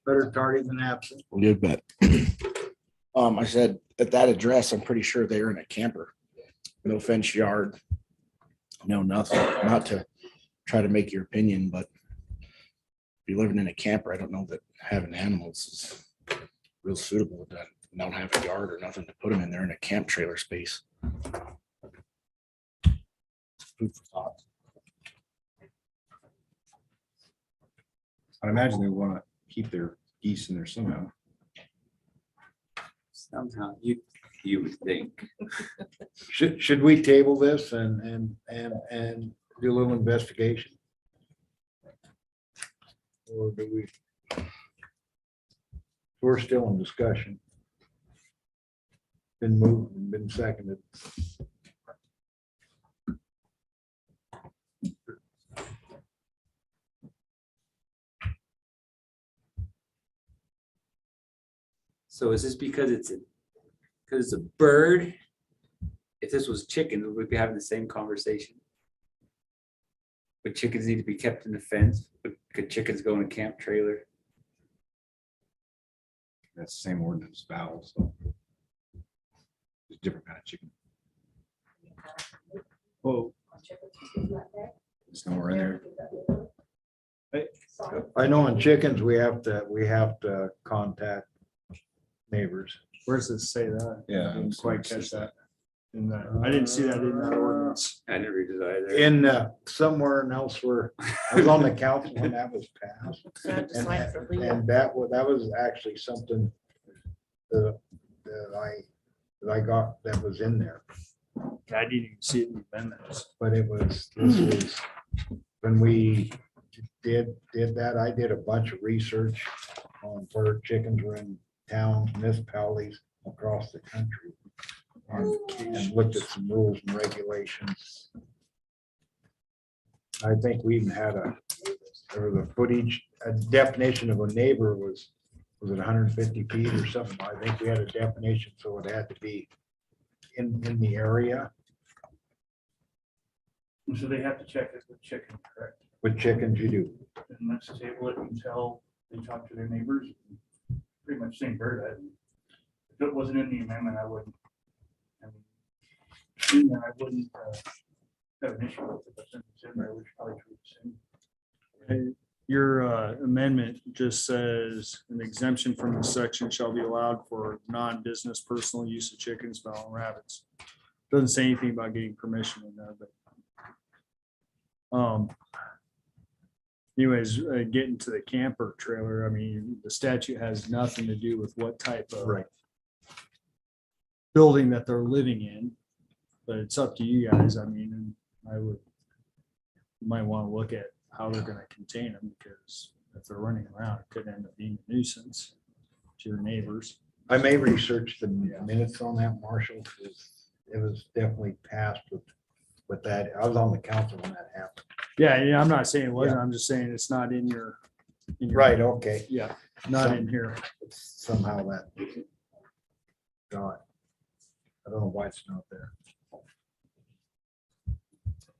Better tardy than absent. a good bet. I said at that address, I'm pretty sure they're in a camper. No fenced yard. No, nothing. Not to try to make your opinion, but if you're living in a camper, I don't know that having animals is real suitable. That don't have a yard or nothing to put them in. They're in a camp trailer space. Food for thought. I imagine they want to keep their geese in there somehow. Somehow you would think. Should we table this and do a little investigation? Or do we? We're still in discussion. Been moved and been seconded. So is this because it's a bird? If this was chicken, would we be having the same conversation? Would chickens need to be kept in the fence? Could chickens go in a camp trailer? That's the same ordinance fowls. So it's a different kind of chicken. Oh, It's nowhere in there. I know in chickens, we have to contact neighbors. where does it say that? Yeah, I didn't so quite it says catch that. I didn't see that in that ordinance. I didn't read it either. In somewhere else where I was on the council when that was passed. So I have to sign for Leo. And that was actually something that I got that was in there, I didn't even see it in the amendments. but this was when we did that, I did a bunch of research on where chickens were in town municipalities across the country. And looked at some rules and regulations. I think we even had there was a footage, a definition of a neighbor was it 150 feet or something? I think we had a definition, so it had to be in the area. So they have to check it with chicken, correct? With chickens, you do. And let's table it until they talk to their neighbors. Pretty much same bird. If it wasn't in the amendment, I wouldn't. I wouldn't have an issue with it, but since it's in there, we should probably treat the same. Your amendment just says an exemption from the section shall be allowed for non-business personal use of chickens, fowl, and rabbits. Doesn't say anything about getting permission in there, but. Anyways, getting to the camper trailer, I mean, the statute has nothing to do with what type of. Right. Building that they're living in, but it's up to you guys. I mean, and you might want to look at how they're gonna contain them, because if they're running around, it could end up being a nuisance to your neighbors. I may research the minutes on that, Marshall, because it was definitely passed with that. I was on the council when that happened. Yeah, I'm not saying it wasn't, I'm just saying it's not in your. Right, okay. Yeah, not in here. Somehow that. God. I don't know why it's not there.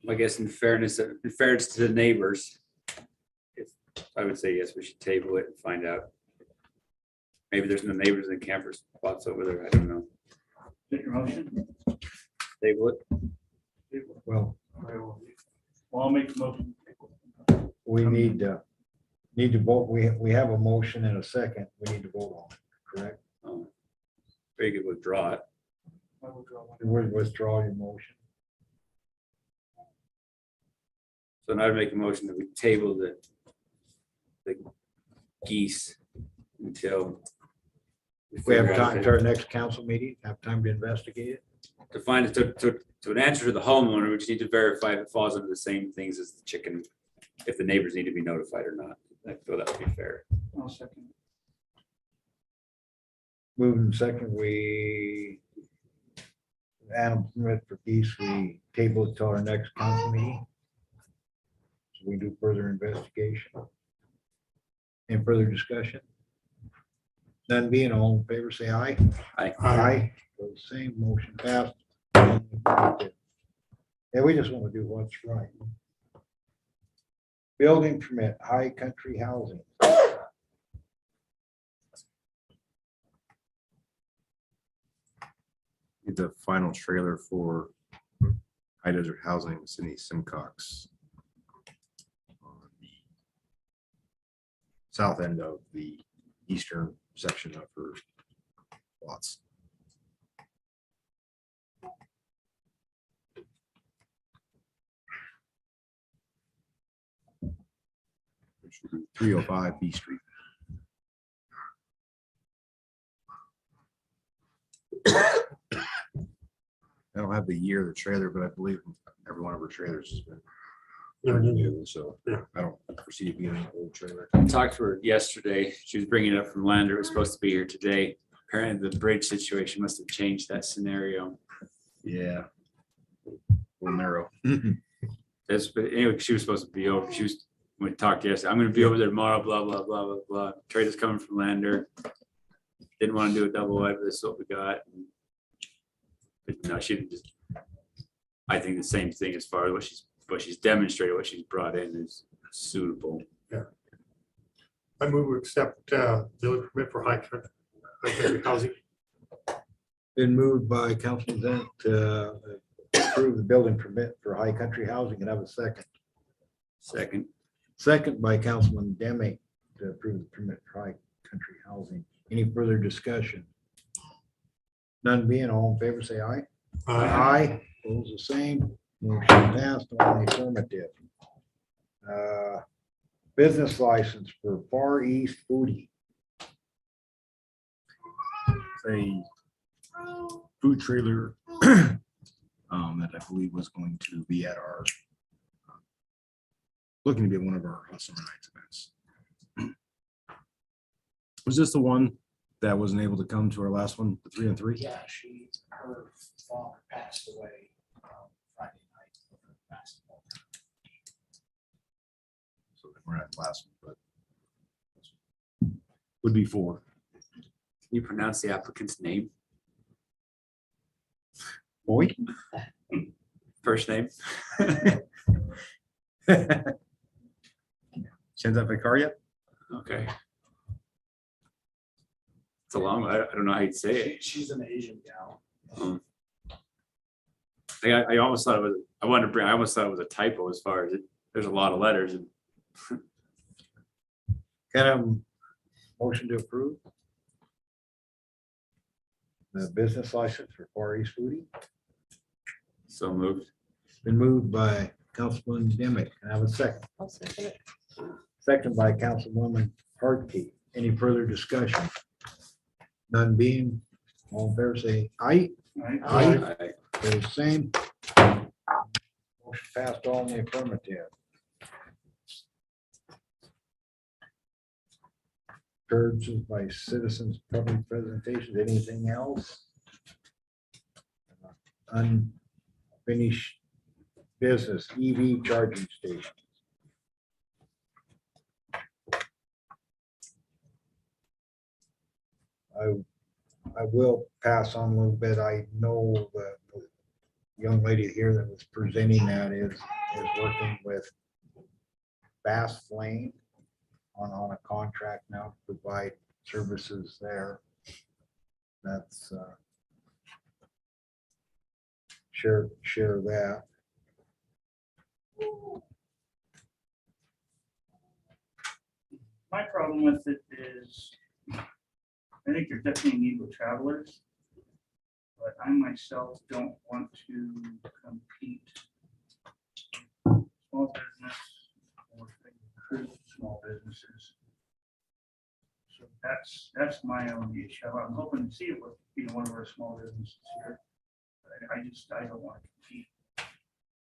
I guess in fairness to the neighbors, if, I would say yes, we should table it and find out. Maybe there's no neighbors in camper spots over there. I don't know. Take your motion. Table it. Well, Well, I'll make the motion. we need to vote. We have a motion and a second. We need to vote on it, correct? We could withdraw it. I will draw one. We withdraw your motion. So now I'd make a motion that we table the geese until. If we have figure out time to our next council meeting, have time to investigate it. To find it, to an answer to the homeowner, we just need to verify if it falls under the same things as the chicken, if the neighbors need to be notified or not. I feel that would be fair. I'll second. Moving second, we animal permit for geese, we table it till our next council meeting. So we do further investigation. And further discussion. None being, all in favor, say aye. Aye. Aye. Vote same, motion passed. Yeah, we just want to do what's right. Building permit, High Country Housing. The final trailer for High Desert Housing, Cindy Simcox. On the south end of the eastern section of her lots. It should be 305 B Street. I don't have the year of the trailer, but I believe every one of her trailers has been new, so Yeah. I don't foresee it being an old trailer. I talked to her yesterday. She was bringing it up from Lander. It was supposed to be here today. Apparently the bridge situation must have changed that scenario. Yeah. A little narrow. But anyway, she was supposed to be over. We talked yesterday. I'm gonna be over there tomorrow, blah, blah, blah, blah, blah. Trade is coming from Lander. Didn't want to do a double wide, but this is what we got. But no, she didn't just, I think the same thing as far as what she's demonstrated, what she's brought in is suitable. I move to accept building permit for High Country Housing. Been moved by Councilman Zent to approve the building permit for High Country Housing, and have a second. Second. Second by Councilman Demme to approve the permit for High Country Housing. Any further discussion? None being, all in favor, say aye. Aye. Opposed, the same. Motion passed on the affirmative. Business license for Far East Foodie. A food trailer that I believe was going to be at our looking to be at one of our Summer Nights events. Was this the one that wasn't able to come to our last one, the 3 and 3? Yeah, her father passed away Friday night of her basketball. So we're not the last one, but would be 4. Can you pronounce the applicant's name? Boy. First name? Sends out by car yet? Okay. It's a long one. I don't know how you'd say it. She's an Asian gal. I almost thought it was, I almost thought it was a typo as far as it, there's a lot of letters and Kind of motion to approve the business license for Far East Foodie. so moved. Been moved by Councilman Demick. Can I have a second? I'll second it. Second by Councilwoman Hartke. Any further discussion? None being, all in favor, say aye. Aye. Aye. Those same. Motion passed all in the affirmative. Purges by citizens, public presentations, anything else? Unfinished business, EV charging station. I will pass on a little bit. I know the young lady here that was presenting that is working with Bass Lane on a contract now to provide services there. That's share that. My problem with it is, I think there's definitely a need with travelers. But I myself don't want to compete. Small business or recruit small businesses. So that's my only issue. I'm hoping to see it with, one of our small businesses here. But I don't want to compete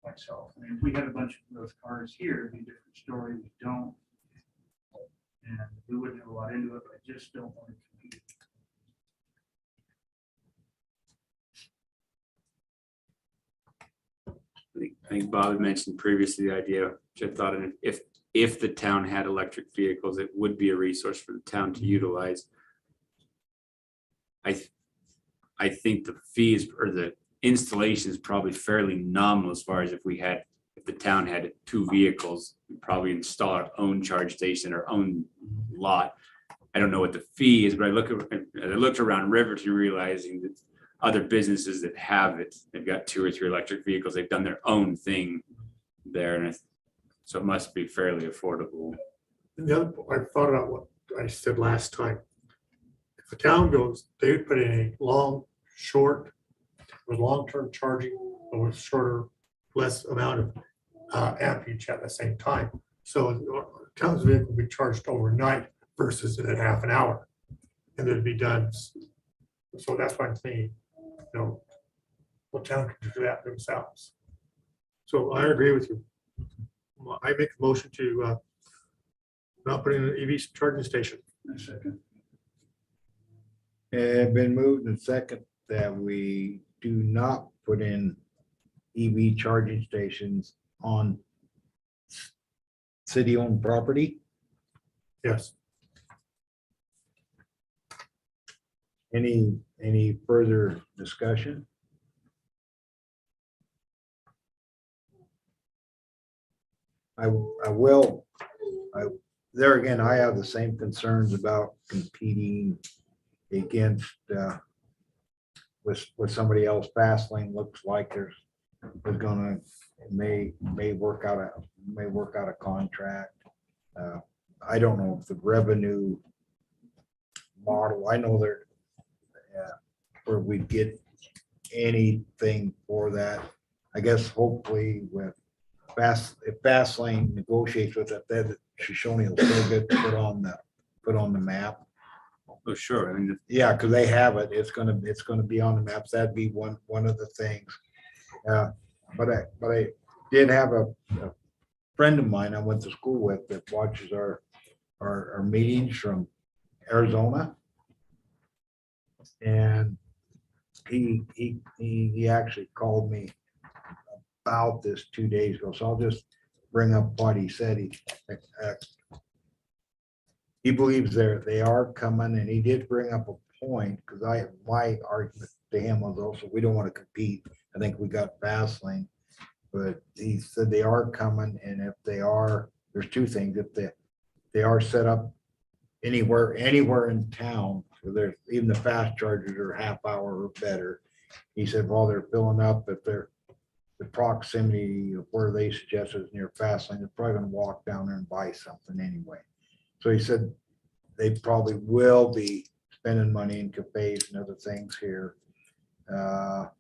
myself. I mean, if we had a bunch of those cars here, it'd be a different story. We don't. And we wouldn't have a lot into it, but I just don't want to compete. I think Bob had mentioned previously the idea, which I thought if the town had electric vehicles, it would be a resource for the town to utilize. I think the fees or the installation is probably fairly nominal as far as if the town had 2 vehicles, we'd probably install our own charge station, our own lot. I don't know what the fee is, but I looked around Riverton realizing that other businesses that have it, they've got 2 or 3 electric vehicles, they've done their own thing there. And so it must be fairly affordable. And the other, I thought about what I said last time. If the town goes, they would put in a with long-term charging, but with shorter, less amount of amperage at the same time. So the town's vehicle would be charged overnight versus in a half an hour. And it'd be done. So that's why I'm saying, the town can do that themselves. So I agree with you. I make a motion to not put in an EV charging station. A second. And been moved and second that we do not put in EV charging stations on city-owned property. Yes. Any further discussion? There again, I have the same concerns about competing against with somebody else. Fast Lane looks like there's gonna may work out a contract. I don't know if the revenue model, I know there where we get anything for that. I guess hopefully if Fast Lane negotiates with it, then Shoshoni will still get put on the map. Oh, sure. I mean, Yeah, because they have it. It's gonna be on the maps. That'd be one of the things. But I did have a friend of mine I went to school with that watches our meetings from Arizona. And he actually called me about this 2 days ago. So I'll just bring up what he said. He believes they are coming, and he did bring up a point, because my argument to him was also, we don't want to compete. I think we got Fast Lane, but he said they are coming, and if they are, there's 2 things. If they are set up anywhere in town, so there's even the fast chargers are half hour or better. He said, while they're filling up, if they're the proximity of where they suggested is near Fast Lane, they're probably gonna walk down there and buy something anyway. So he said they probably will be spending money in cafes and other things here. I'm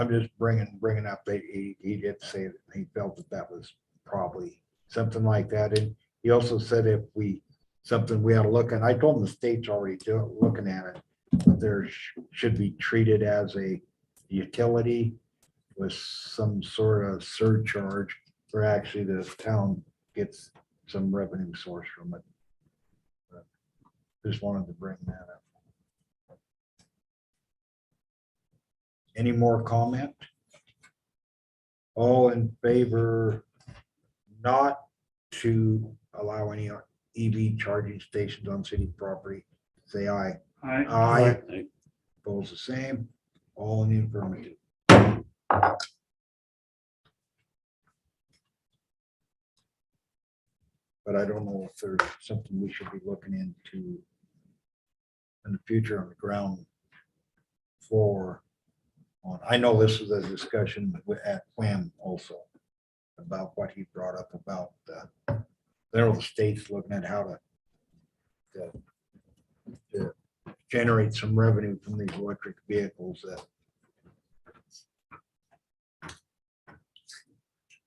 just bringing up that he did say that he felt that was probably something like that. And he also said if something we ought to look at, I told him the state's already looking at it, but there should be treated as a utility with some sort of surcharge where actually the town gets some revenue source from it. But just wanted to bring that up. Any more comment? All in favor not to allow any EV charging stations on city property, say aye. I, Aye. Opposed the same, all in the affirmative. But I don't know if there's something we should be looking into in the future on the ground floor. I know this was a discussion at Quam also about what he brought up about the states looking at how to generate some revenue from these electric vehicles that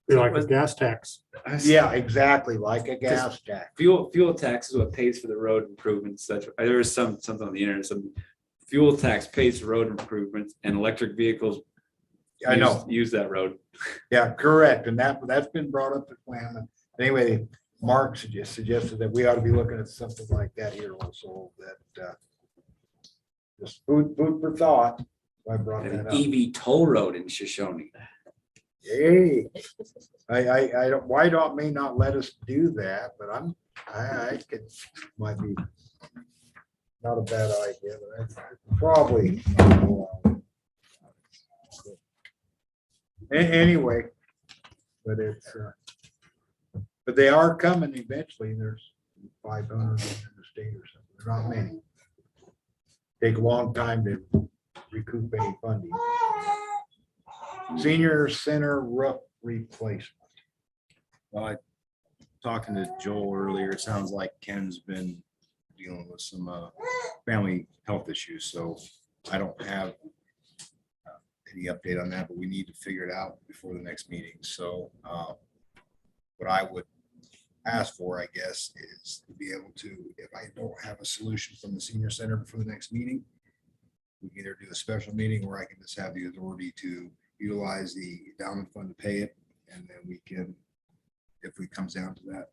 Be like a gas tax. yeah, exactly, like a gas tax. Fuel tax is what pays for the road improvements, such, there was something on the internet, some fuel tax pays for road improvements and electric vehicles. I know. Use that road. Yeah, correct. And that's been brought up at Plan. And anyway, Mark suggested that we ought to be looking at something like that here also, that just food for thought. I brought An that up. EV toll road in Shoshoni. Hey, I don't, why don't may not let us do that, but I could, might be not a bad idea, but I probably. Anyway, but it's, but they are coming eventually. There's 500 in the state or something. They're not many. Take a long time to recoup any funding. Senior center roof replacement. Well, talking to Joel earlier, it sounds like Ken's been dealing with some family health issues, so I don't have any update on that, but we need to figure it out before the next meeting. So what I would ask for, I guess, is to be able to, if I don't have a solution from the senior center before the next meeting, we can either do a special meeting or I can just have the authority to utilize the endowment fund to pay it. And then we can, if it comes down to that,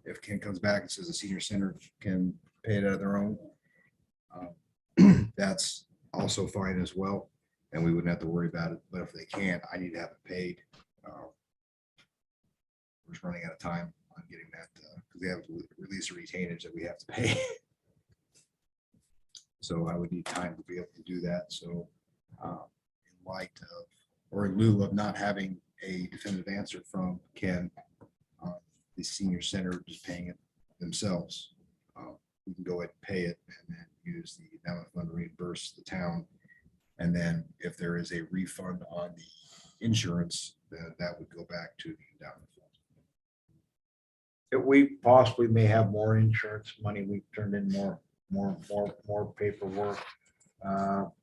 if Ken comes back and says the senior center can pay it out of their own, that's also fine as well. And we wouldn't have to worry about it. But if they can't, I need to have it paid. We're just running out of time on getting that because they have to release a retainage that we have to pay. So I would need time to be able to do that. So in light of, or in lieu of not having a definitive answer from Ken, the senior center just paying it themselves, we can go ahead and pay it and then use the endowment fund to reimburse the town. And then if there is a refund on the insurance, then that would go back to the endowment fund. If we possibly may have more insurance money, we've turned in more paperwork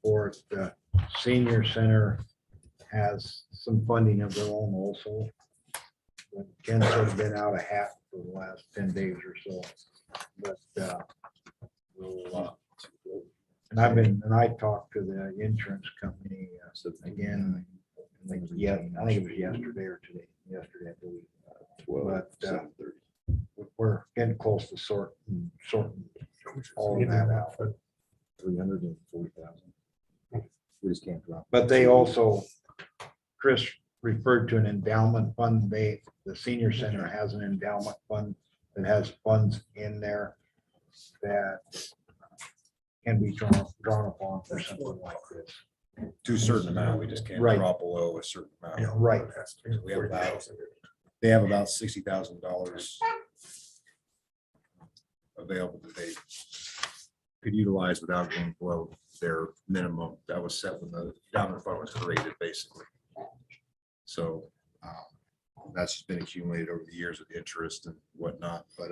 for it. The senior center has some funding of their own also. Ken's sort of been out of hat for the last 10 days or so, but we'll, and I talked to the insurance company again. I think it was yesterday or today. Yesterday, I believe. But we're getting close to sorting all of that out. 340,000. We just can't drop. But they also, Chris referred to an endowment fund. The senior center has an endowment fund that has funds in there that can be drawn upon for something like this. To a certain amount, we just can't Right. drop below a certain amount. Right. We have about, they have about $60,000 available that they could utilize without going below their minimum that was set when the endowment fund was created, basically. So that's just been accumulated over the years with interest and whatnot, but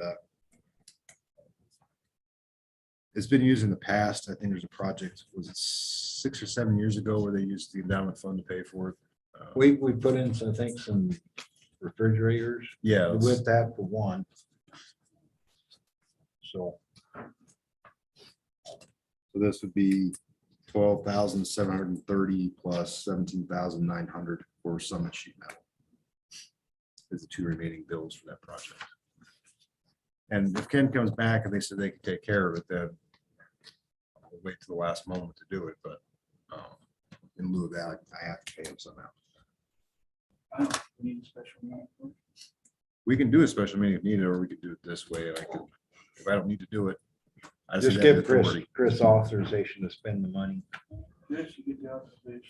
it's been used in the past. I think there's a project, was it 6 or 7 years ago, where they used the endowment fund to pay for it. We put in, I think, some refrigerators Yeah. with that for one. So This would be 12,730 plus 17,900 for Summit Sheet Metal. Is the two remaining bills for that project. And if Ken comes back and they said they can take care of it, then we'll wait to the last moment to do it, but in lieu of that, I have to pay him somehow. We need a special meeting. We can do a special meeting if needed, or we could do it this way. If I don't need to do it. I Just have give the Chris, authority. Chris authorization to spend the money. Yes, you get the authorization.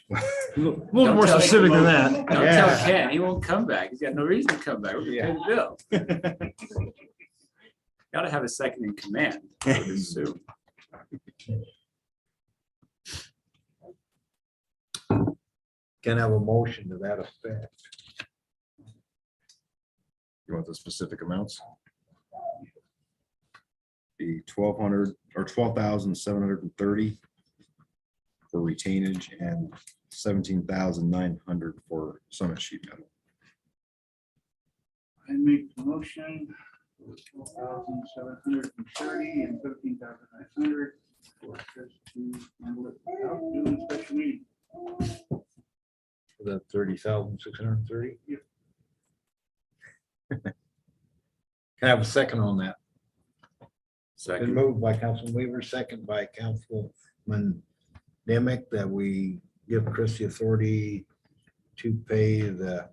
A little more specific than that. Don't tell Yeah. Ken, he won't come back. He's got no reason to come back. We're gonna pay the bill. Gotta have a second in command, I would assume. Can I have a motion to that effect. You want the specific amounts? The 1,200 or 12,730 for retainage and 17,900 for summit sheet metal. I make the motion, 12,730 and 13,900 for Chris to handle it without doing a special meeting. For the 30,630. Yep. Can I have a second on that? Been Second, moved by Councilman Weaver, second by Councilman Demick, that we give Chris the authority to pay the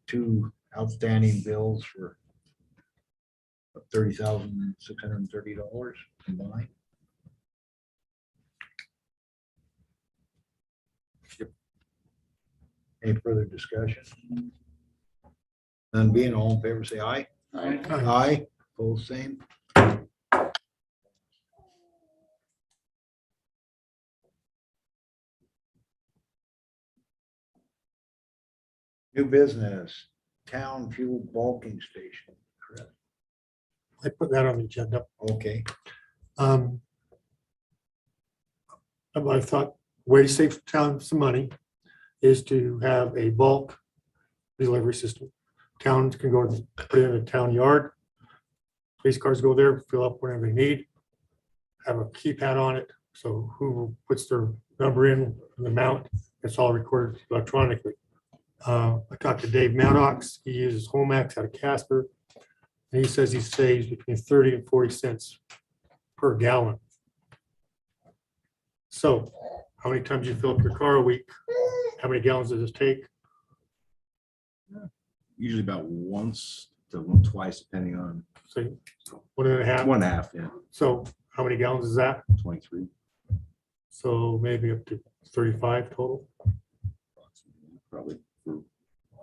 two outstanding bills for $30,630 combined. Any further discussion? None being, all in favor, say aye. Aye, both same. New business, town fuel bulking station. Correct. I put that on the agenda. Okay, I thought, way to save town some money is to have a bulk delivery system. Towns can go put it in a town yard. Police cars go there, fill up whatever they need. Have a keypad on it, so who puts their number in, the amount, it's all recorded electronically. I talked to Dave Maddox, he uses Homax out of Casper. And he says he saves between 30 and 40 cents per gallon. So how many times you fill up your car a week? How many gallons does this take? Usually about once to twice, depending on Say 1.5. 1.5, yeah, So how many gallons is that? 23. So maybe up to 35 total Probably for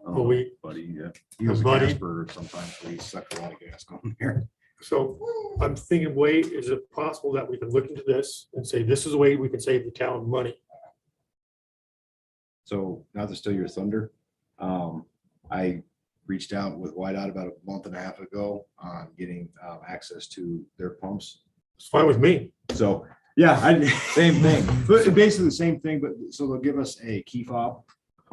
a week. Buddy, yeah. He was a Buddy. Casper sometimes, so he sucked a lot of gas going there. So I'm thinking, wait, is it possible that we can look into this and say, this is a way we can save the town money? So not to steal your thunder, I reached out with Whiteout about a month and a half ago on getting access to their pumps. It's fine with me. So, yeah, same thing. but basically the same thing, but so they'll give us a key fob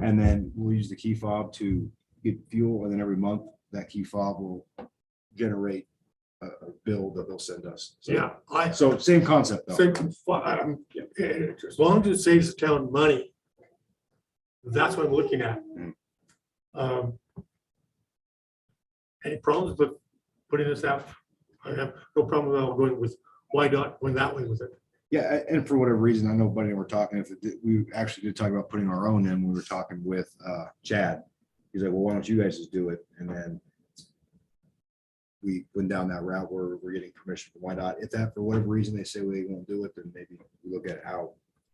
and then we'll use the key fob to get fuel. And then every month that key fob will generate a bill that they'll send us. So- Yeah, So same concept though. As long as it saves the town money, that's what I'm looking at. Any problems with putting this out? I have no problem about going with, why not going that way with it? Yeah, and for whatever reason, I know Buddy and we're talking, we actually did talk about putting our own in, we were talking with Chad. He's like, well, why don't you guys just do it? And then we went down that route where we're getting permission from Whiteout. If that, for whatever reason, they say we won't do it, then maybe we look at how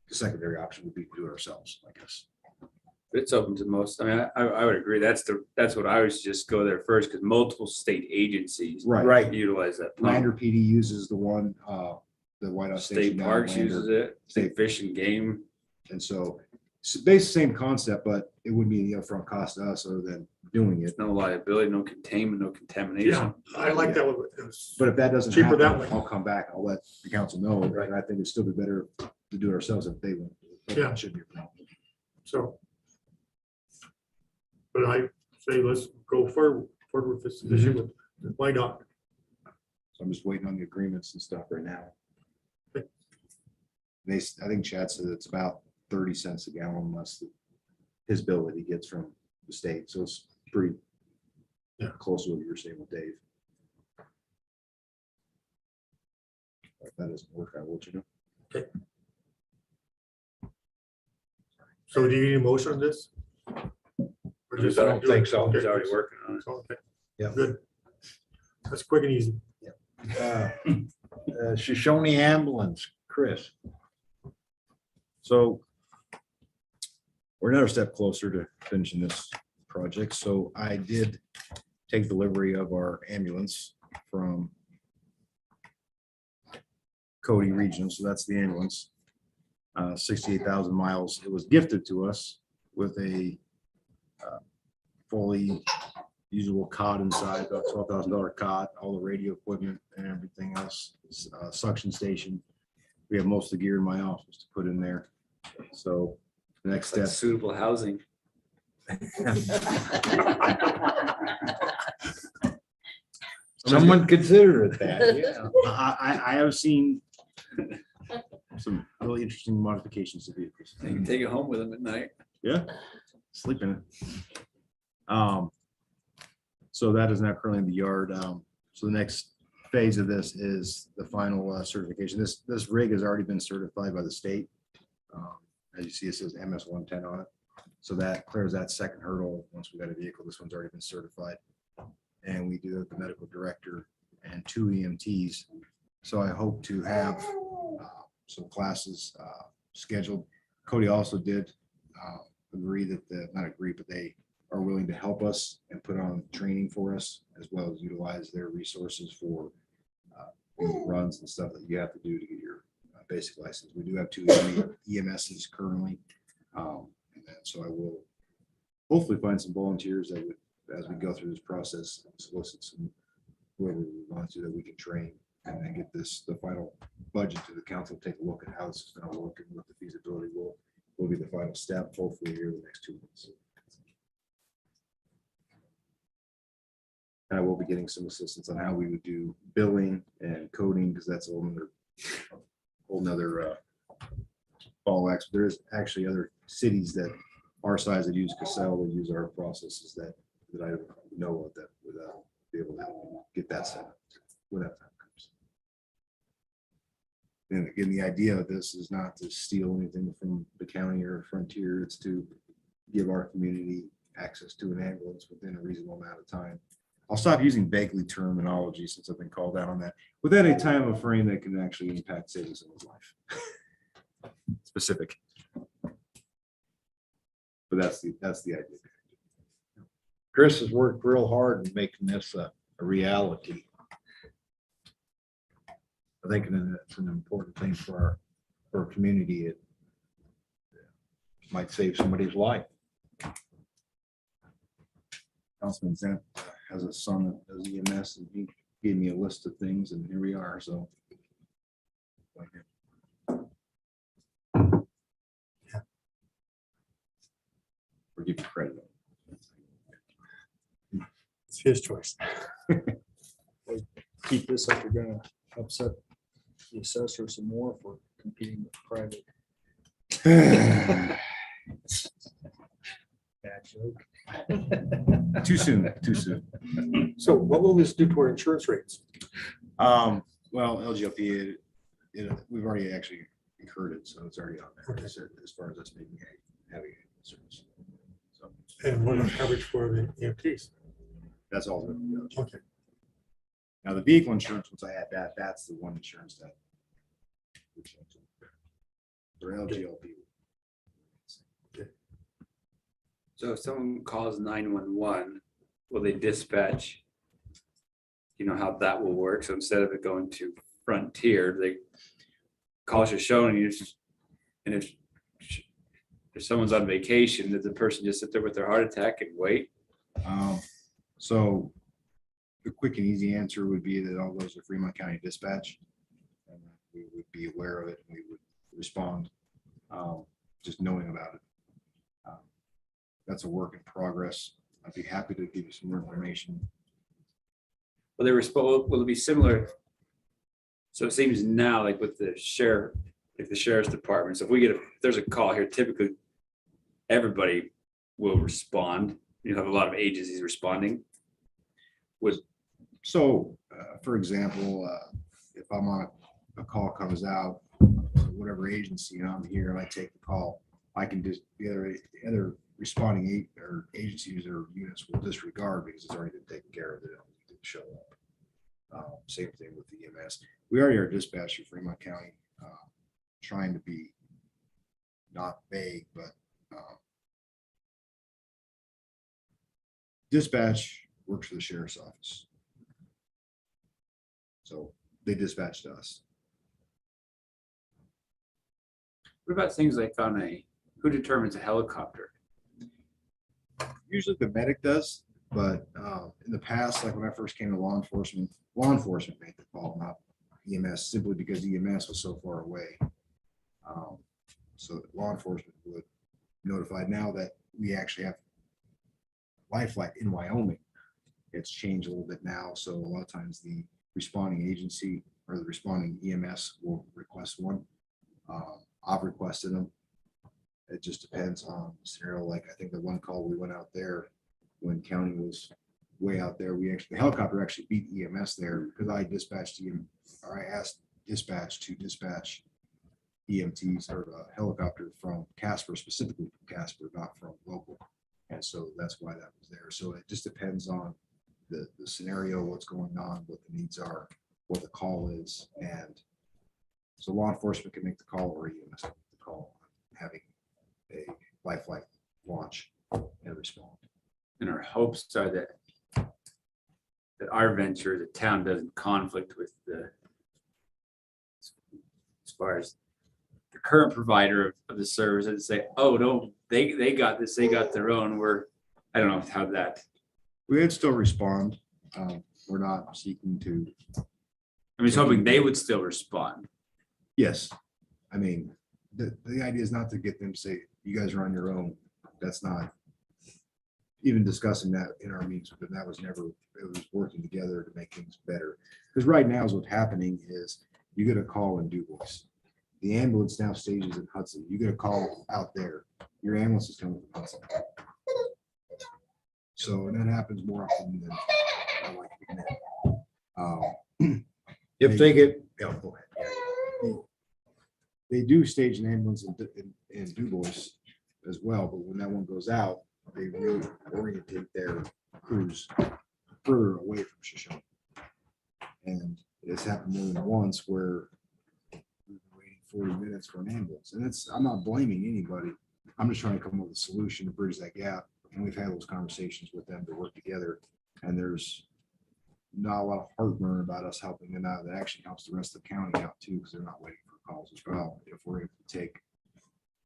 the secondary option would be to do it ourselves, I guess. it's open to most. I mean, I would agree. That's what I would just go there first, because multiple state agencies Right. utilize that. Lander PD uses the one, the Whiteout State station. down in Parks Lander. uses it, State Fish and Game. And so it's basically the same concept, but it wouldn't be the upfront cost to us other than doing it. No liability, no containment, no contamination. Yeah, I like that one. But if that doesn't Cheaper happen, that way. I'll come back. I'll let the council know. And I think it'd still be better to do it ourselves if they won't. do it. But Yeah. it shouldn't be a problem. So. But I say, let's go forward with this issue with, why not? So I'm just waiting on the agreements and stuff right now. Okay. I think Chad said it's about 30 cents a gallon less than his bill that he gets from the state. So it's pretty close to what you were saying with Dave. If that doesn't work, I will let you know. So do you need a motion on this? Or just- I don't think so. Okay. He's already working on it. Okay. Yeah. Good. That's quick and easy. Shoshoni ambulance, Chris. So we're another step closer to finishing this project. So I did take delivery of our ambulance from Cody Regional. So that's the ambulance. 68,000 miles. It was gifted to us with a fully usable cot inside, about $12,000 cot, all the radio equipment and everything else, suction station. We have most of the gear in my office to put in there. So the next step. Suitable housing. Someone consider it that, yeah. I have seen some really interesting modifications to vehicles. They can take it home with them at night. Yeah, sleep in it. So that is now currently in the yard. So the next phase of this is the final certification. This rig has already been certified by the state. As you see, it says MS 110 on it. So that clears that second hurdle. Once we got a vehicle, this one's already been certified. And we do have the medical director and 2 EMTs. So I hope to have some classes scheduled. Cody also did agree that not agree, but they are willing to help us and put on training for us, as well as utilize their resources for runs and stuff that you have to do to get your basic license. We do have 2 EMSs currently. And so I will hopefully find some volunteers that would, as we go through this process, solicit some whoever we want to, that we can train and then get the final budget to the council, take a look at how this is going to work and what the feasibility will be the final step, hopefully here in the next 2 months. And I will be getting some assistance on how we would do billing and coding, because that's a whole nother ball wax. There is actually other cities that our size that use Cassell, that use our processes that I don't know of, that would be able to help me get that set up when that time comes. And again, the idea of this is not to steal anything from the county or Frontier. It's to give our community access to an ambulance within a reasonable amount of time. I'll stop using vaguely terminology since I've been called out on that. Within a time of frame that can actually impact saving someone's life. Specific. But that's the idea. Chris has worked real hard in making this a reality. I think it's an important thing for our community. It might save somebody's life. Councilman Zent has a son that does EMS, and he gave me a list of things, and here we are, so. Or give you credit. It's his choice. Keep this up, you're gonna upset the assessor some more for competing with private. Bad joke. Too soon. So what will this do to our insurance rates? Well, LGLP, we've already actually incurred it, so it's already on there. Okay. As far as us making having a service. So And what about coverage for the EMTs? that's all. Okay. Now, the vehicle insurance, once I add that, that's the one insurance that. For LGLP. So if someone calls 911, will they dispatch? You know how that will work? So instead of it going to Frontier, they call Shoshoni, and if someone's on vacation, does the person just sit there with their heart attack and wait? So the quick and easy answer would be that all goes to Fremont County Dispatch. And we would be aware of it and we would respond, just knowing about it. That's a work in progress. I'd be happy to give you some more information. Will will it be similar? So it seems now like with the sheriff, like the sheriff's department. So if there's a call here, typically everybody will respond. You have a lot of agencies responding. For example, if I'm on a call comes out, whatever agency I'm here and I take the call, I can just the other responding or agencies or units will disregard because it's already been taken care of. They don't need to show up. Same thing with the EMS. We already are dispatched in Fremont County, trying to be not vague, but dispatch works for the sheriff's office. So they dispatched us. What about things like who determines a helicopter? Usually the medic does, but in the past, like when I first came to law enforcement made the call, not EMS, simply because EMS was so far away. So law enforcement would notify. Now that we actually have lifeline in Wyoming, it's changed a little bit now. So a lot of times the responding agency or the responding EMS will request one. I've requested them. It just depends on the scenario. Like I think the one call we went out there when county was way out there, the helicopter actually beat EMS there because I dispatched I asked dispatch to dispatch EMTs or a helicopter from Casper, specifically from Casper, not from local. And so that's why that was there. So it just depends on the scenario, what's going on, what the needs are, what the call is. And so law enforcement can make the call or EMS can make the call on having a lifeline launch and respond. And our hopes are that our venture, the town, doesn't conflict with as far as the current provider of the service and say, oh, no, they got this, they got their own. I don't know how that. We would still respond. We're not seeking to. I'm just hoping they would still respond. Yes. I mean, the idea is not to get them to say, you guys are on your own. That's not even discussing that in our meetings, but that was never, it was working together to make things better. Because right now is what's happening is you get a call in DuBois. The ambulance now stages in Hudson. You get a call out there. Your ambulance is coming from Hudson. So that happens more often than I like to admit. If they get, Yeah, go ahead. They do stage an ambulance in DuBois as well, but when that one goes out, they reorientate their crews further away from Shoshoni. And it's happened more than once where we've been waiting 40 minutes for an ambulance. And I'm not blaming anybody. I'm just trying to come up with a solution to bridge that gap. And we've had those conversations with them to work together. And there's not a lot of heartburn about us helping them out. That actually helps the rest of the county out too, because they're not waiting for calls as well. If we're able to take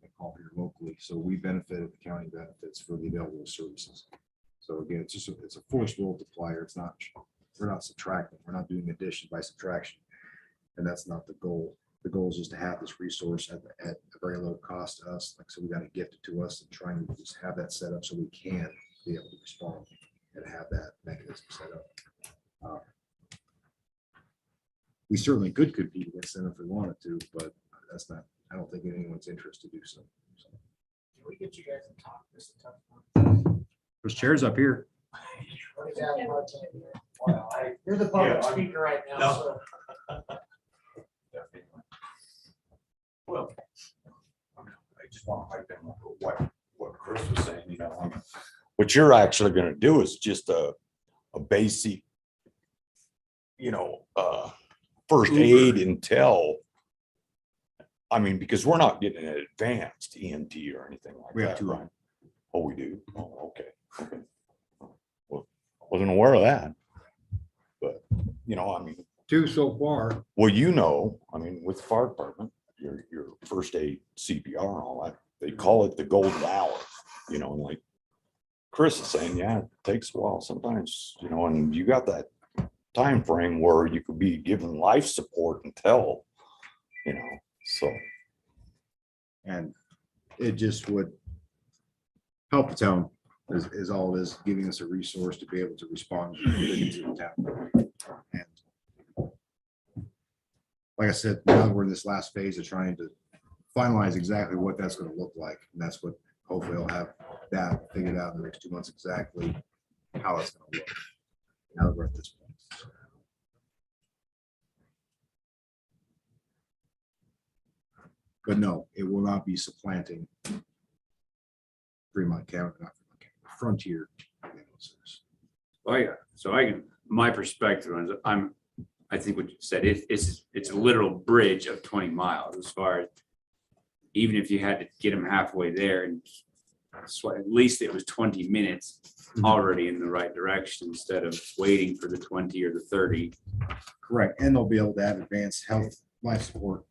a call here locally, so we benefit, the county benefits for the available services. So again, it's a force multiplier. It's not, we're not subtracting, we're not doing addition by subtraction, and that's not the goal. The goal is just to have this resource at a very low cost to us. Like, so we got to gift it to us and trying to just have that set up so we can be able to respond and have that mechanism set up. We certainly could compete against them if we wanted to, but that's not, I don't think in anyone's interest to do so. Can we get you guys to talk this a tough one? There's chairs up here. What is that about you? Well, you're the public speaker right now, so. Well, I just want to pipe in what Chris was saying, you know, what you're actually going to do is just a basic, you know, first aid until, I mean, because we're not getting an advanced EMT or anything like We have that, two. right? Oh, we do? Oh, okay. Well, wasn't aware of that. But, you know, I mean, 2 so far. well, you know, I mean, with the fire department, your first aid CPR and all that, they call it the golden hour, you know, and like Chris is saying, yeah, it takes a while sometimes, you know, and you got that time frame where you could be given life support until, you know, so. And it just would help the town is all it is, giving us a resource to be able to respond to the town. And like I said, now we're in this last phase of trying to finalize exactly what that's going to look like. And that's what hopefully I'll have that figured out in the next 2 months, exactly how it's going to look. Now that we're at this point. But no, it will not be supplanting Fremont County, not Fremont County, Frontier. Ambulance Service. My perspective is I think what you said, it's a literal bridge of 20 miles as far as, even if you had to get them halfway there, and so at least it was 20 minutes already in the right direction instead of waiting for the 20 or the 30. Correct, and they'll be able to have advanced health, life support,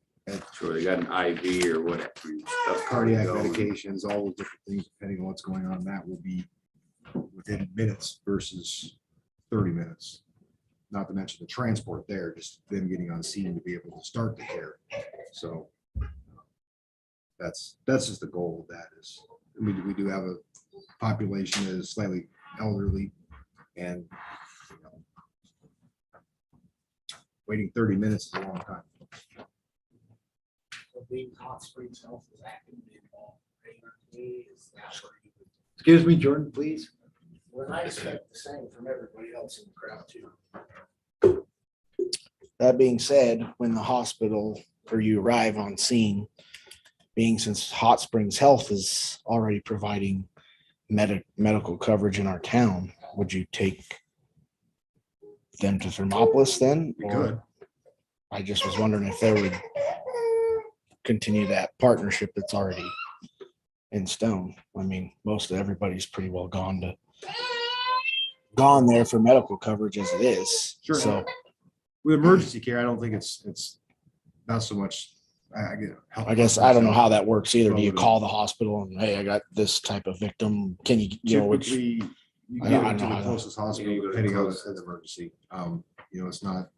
Sure, they got an IV or whatever. stuff cardiac going. medications, all those different things, depending on what's going on, that will be within minutes versus 30 minutes. Not to mention the transport there, just them getting on scene to be able to start the care. So that's just the goal of that is, we do have a population that is slightly elderly and you know, waiting 30 minutes is a long time. Being Hot Springs Health is acting involved. Is that where you would- Excuse me, Jordan, please. Well, I expect the same from everybody else in the crowd too. That being said, when the hospital or you arrive on scene, being since Hot Springs Health is already providing medical coverage in our town, would you take them to Thermopolis then? We Or could. I just was wondering if they would continue that partnership that's already in stone. I mean, most of everybody's pretty well gone there for medical coverage as it is. Sure. So With emergency care, I don't think it's not so much. I guess I don't know how that works either. Do you call the hospital and, hey, I got this type of victim? Can you know, which Typically, you I get don't it to know the how that- closest hospital, Yeah, you go to depending on close. the emergency. You know, it's not.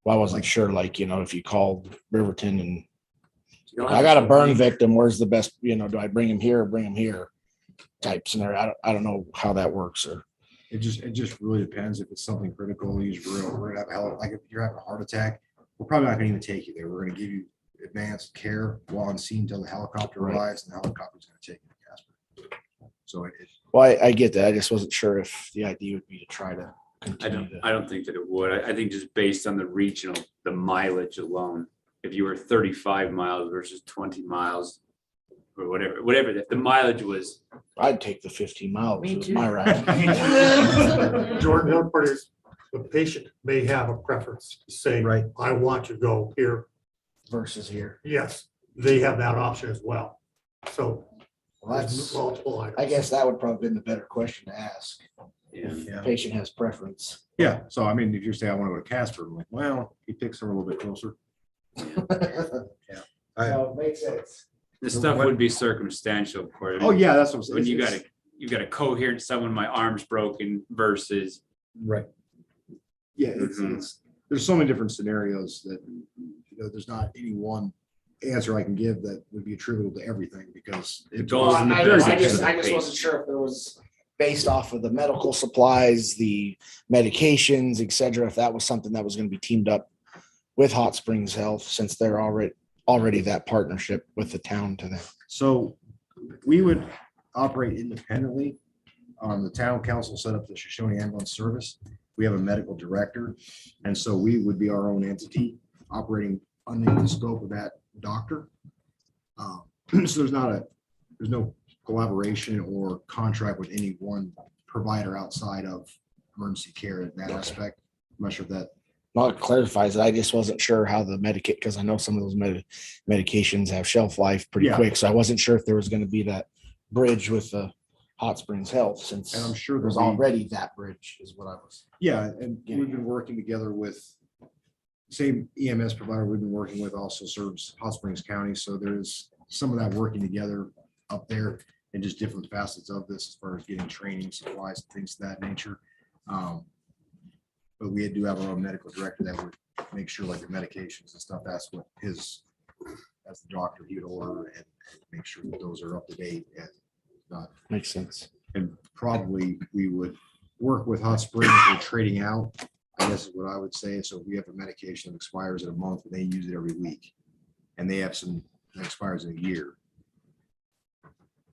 well, I wasn't sure, like, you know, if you called Riverton and You don't I have got a to burn wait. victim, where's the best, you know, do I bring him here or bring him here? Type scenario. I don't know how that works or. It just really depends if it's something critical. We're gonna have like if you're having a heart attack, we're probably not gonna even take you there. We're gonna give you advanced care while on scene until the helicopter Right. arrives and the helicopter's gonna take you to Casper. So Well, I get that. I just wasn't sure if the idea would be to try to continue to. I don't think that it would. I think just based on the regional, the mileage alone, if you were 35 miles versus 20 miles or whatever, if the mileage was, I'd take the 15 miles. Me was too. my ride. Jordan, the other part is the patient may have a preference to say, Right. I want to go here. Versus here. Yes, they have that option as well. So Well, there's that's, multiple items. I guess that would probably been the better question to ask. yeah, The patient has preference. Yeah, so I mean, if you're saying I want to go to Casper, I'm like, well, he picks somewhere a little bit closer. No, it makes sense. the stuff would be circumstantial, of course. I Oh, mean, yeah, that's what I'm saying. When you got a coherent someone, my arm's broken versus, Right. Yeah, Mhm. it's, there's so many different scenarios that, you know, there's not any one answer I can give that would be attributable to everything because. The it- goals and the I benefits. just wasn't sure if there was based off of the medical supplies, the medications, et cetera, if that was something that was going to be teamed up with Hot Springs Health, since they're already that partnership with the town to them. So we would operate independently. The town council set up the Shoshoni Ambulance Service. We have a medical director. And so we would be our own entity operating under the scope of that doctor. So there's no collaboration or contract with any one provider outside of emergency care in that aspect. I'm not sure if that. Well, it clarifies it. I just wasn't sure how the because I know some of those medications have shelf life pretty Yeah. quick. So I wasn't sure if there was going to be that bridge with the Hot Springs Health, since And I'm sure there's there'll be- already that bridge is what I was. Yeah, and we've been working together with same EMS provider we've been working with also serves Hot Springs County. So there's some of that working together up there and just different facets of this as far as getting training, supplies, things of that nature. But we do have our own medical director that would make sure like the medications and stuff, that's what as the doctor, he would order and make sure that those are up to date and not. Makes sense. And probably we would work with Hot Springs for trading out, I guess is what I would say. So if we have a medication that expires in a month and they use it every week. And they have some that expires in a year.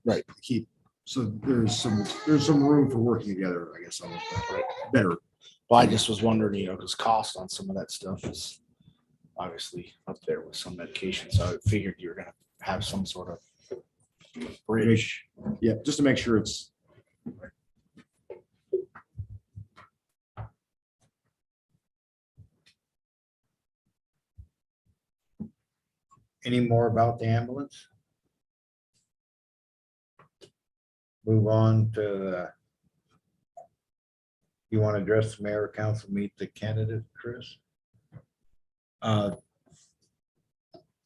Right. So there's some room for working together, I guess, on this, right? Better. Well, I just was wondering, you know, because cost on some of that stuff is obviously up there with some medication. So I figured you were going to have some sort of Bridge. Yeah, just to make sure it's. Any more about the ambulance? Move on to. You want to address the mayor, council, meet the candidate, Chris? Well,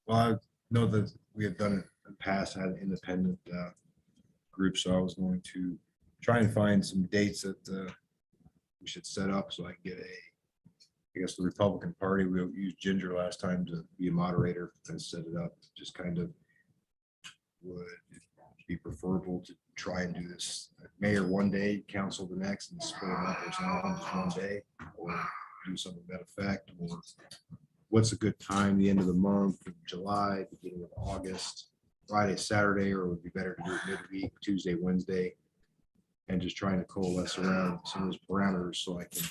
I know that we have done it in the past, had an independent group, so I was going to try and find some dates that we should set up so I can get I guess the Republican Party, we used Ginger last time to be a moderator and set it up, just kind of would be preferable to try and do this mayor one day, council the next, and split it up or something, just one day, or do something to that effect, or what's a good time, the end of the month, July, beginning of August, Friday, Saturday, or would it be better to do it midweek, Tuesday, Wednesday, and just trying to coalesce around some of those parameters so I can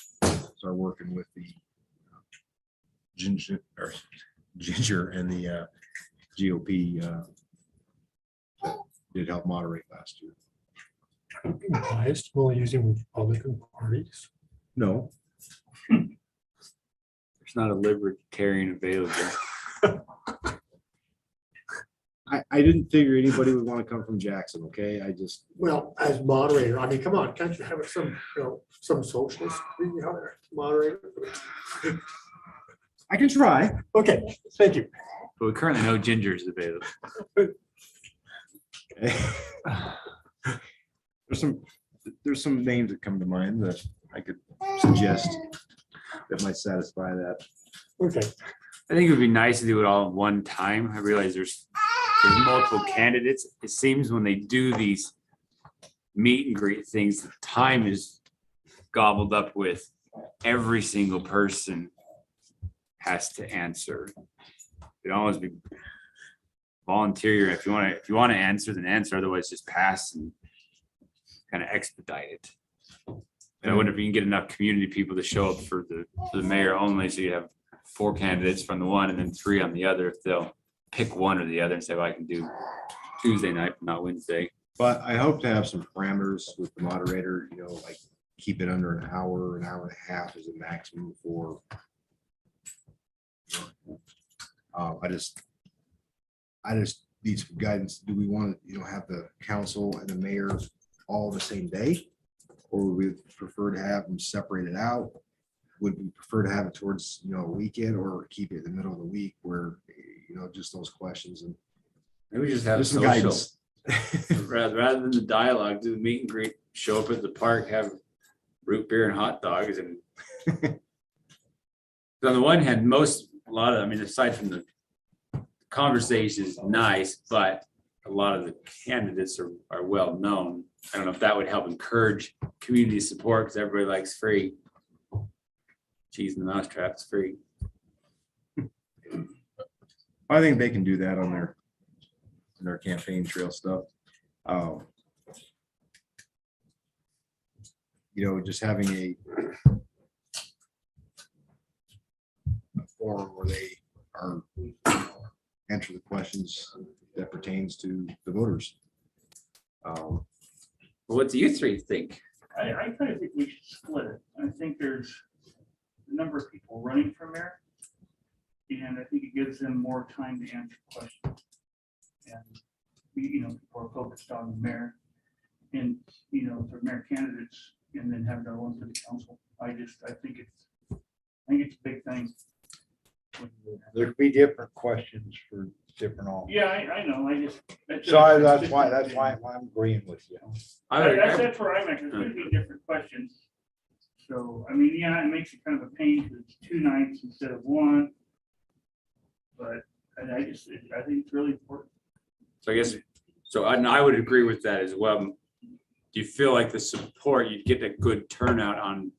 start working with the Ginger and the GOP that did help moderate last year. Biased, only using Republican parties. No, There's not a libertarian available. I didn't figure anybody would want to come from Jackson, okay? I just, Well, as moderator, I mean, come on, can't you have some, some socialist moderator? I can try. Okay, thank you. But we currently know Ginger is available. There's some names that come to mind that I could suggest that might satisfy that. Okay, I think it would be nice to do it all at one time. I realize there's multiple candidates. It seems when they do these meet and greet things, the time is gobbled up with every single person has to answer. It'd always be volunteer. If you want to answer, then answer. Otherwise, just pass and kind of expedite it. And I wonder if you can get enough community people to show up for the mayor only, so you have 4 candidates from the one and then 3 on the other. If they'll pick one or the other and say, well, I can do Tuesday night, but not Wednesday. But I hope to have some parameters with the moderator, like keep it under an hour and a half is a maximum for. I just need some guidance. Do we want to, have the council and the mayor all the same day? Or would we prefer to have them separated out? Would we prefer to have it towards, a weekend, or keep it in the middle of the week where, just those questions and Maybe just have just some social. guidance. Rather than the dialogue, do the meet and greet, show up at the park, have root beer and hot dogs. And on the one hand, aside from the conversation is nice, but a lot of the candidates are well known. I don't know if that would help encourage community support, because everybody likes free cheese in the mousetrap. It's free. I think they can do that on their campaign trail stuff. Just having a forum where they are answer the questions that pertains to the voters. What do you 3 think? I kind of think we should split it. I think there's a number of people running for mayor. And I think it gives them more time to answer questions. And, people are focused on the mayor. And, if they're mayor candidates, and then have their one for the council. I think it's a big thing. There could be different questions for different all. Yeah, I know, That's why I'm agreeing with you. That's where I'm at, there's gonna be different questions. So, it makes it kind of a pain, because it's 2 nights instead of 1. But I think it's really important. So I guess, I would agree with that as well. Do you feel like the support, you'd get a good turnout on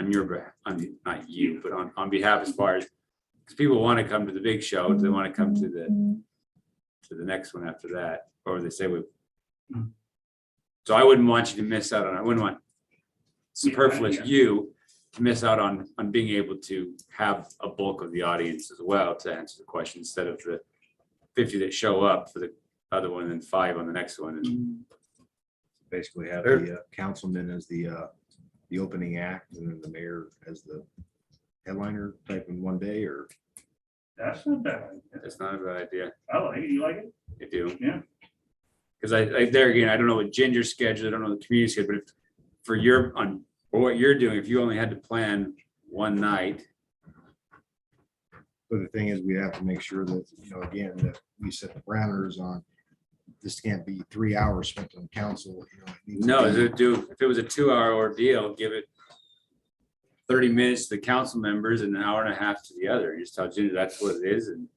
your behalf, not you, but on behalf, as far as, because people want to come to the big show, they want to come to the next one after that, or they say so I wouldn't want you to miss out on, I wouldn't want superfluous you to miss out on being able to have a bulk of the audience as well to answer the question, instead of the 50 that show up for the other one, and then 5 on the next one. And Basically have the councilman as the opening act and then the mayor as the headliner type in one day, or That's not bad. that's not a bad idea. I like it. You like it? I do. Yeah. Because I there again, I don't know what Ginger's schedule, I don't know the community schedule, but if, for what you're doing, if you only had to plan one night, but the thing is, we have to make sure that, again, that we set the parameters on. This can't be 3 hours spent on council. It needs to no, be- if it was a 2-hour ordeal, give it 30 minutes to the council members and an hour and a half to the other. You just tell Ginger that's what it is. And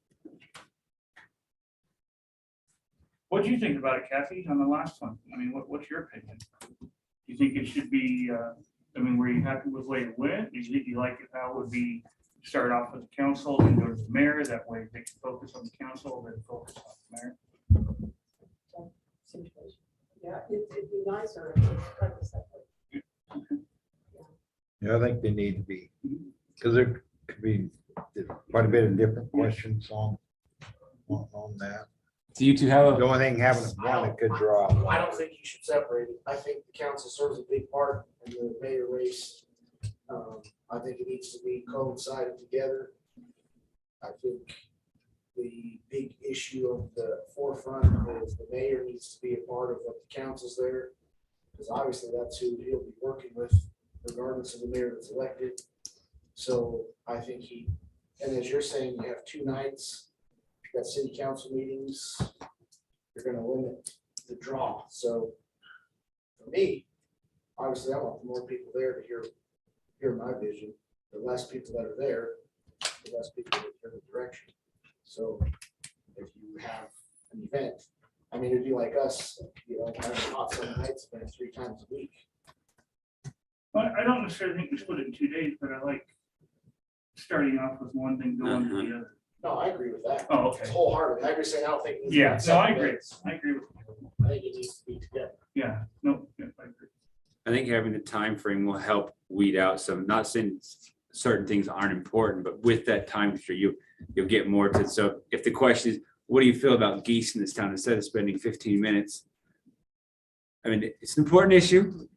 What do you think about it, Kathy, on the last one? I mean, what's your opinion? Do you think it should be, were you happy with the way it went? Do you like it how it would be, start off with the council, then go to the mayor? That way they can focus on the council, then focus on the mayor. Yeah, it'd be nicer if it's kind of separate. Yeah, I think they need to be, because there could be quite a bit of different questions on that. do you two have The only thing having one, it could draw. I don't think you should separate it. I think the council serves a big part in the mayor race. I think it needs to be coincided together. I think the big issue of the forefront is the mayor needs to be a part of what the council's there. Because obviously that's who he'll be working with regardless of the mayor that's elected. So I think and as you're saying, you have 2 nights, you've got city council meetings, you're gonna limit the draw. So for me, obviously I want more people there to hear my vision. The less people that are there, the less people that hear the direction. So if you have an event, it'd be like us, having hot summer nights event 3 times a week. I don't necessarily think we split it in 2 days, but I like starting off with one thing going to the other. No, I agree with that. Oh, okay. It's wholeheartedly. I'm just saying, I don't think. it needs to be Yeah, no, I separate agree. days. I agree with you. I think it needs to be together. Yeah, no, yeah, I agree. I think having the time frame will help weed out some, not saying certain things aren't important, but with that time, sure you'll get more to it. So if the question is, what do you feel about geese in this town, instead of spending 15 minutes? It's an important issue,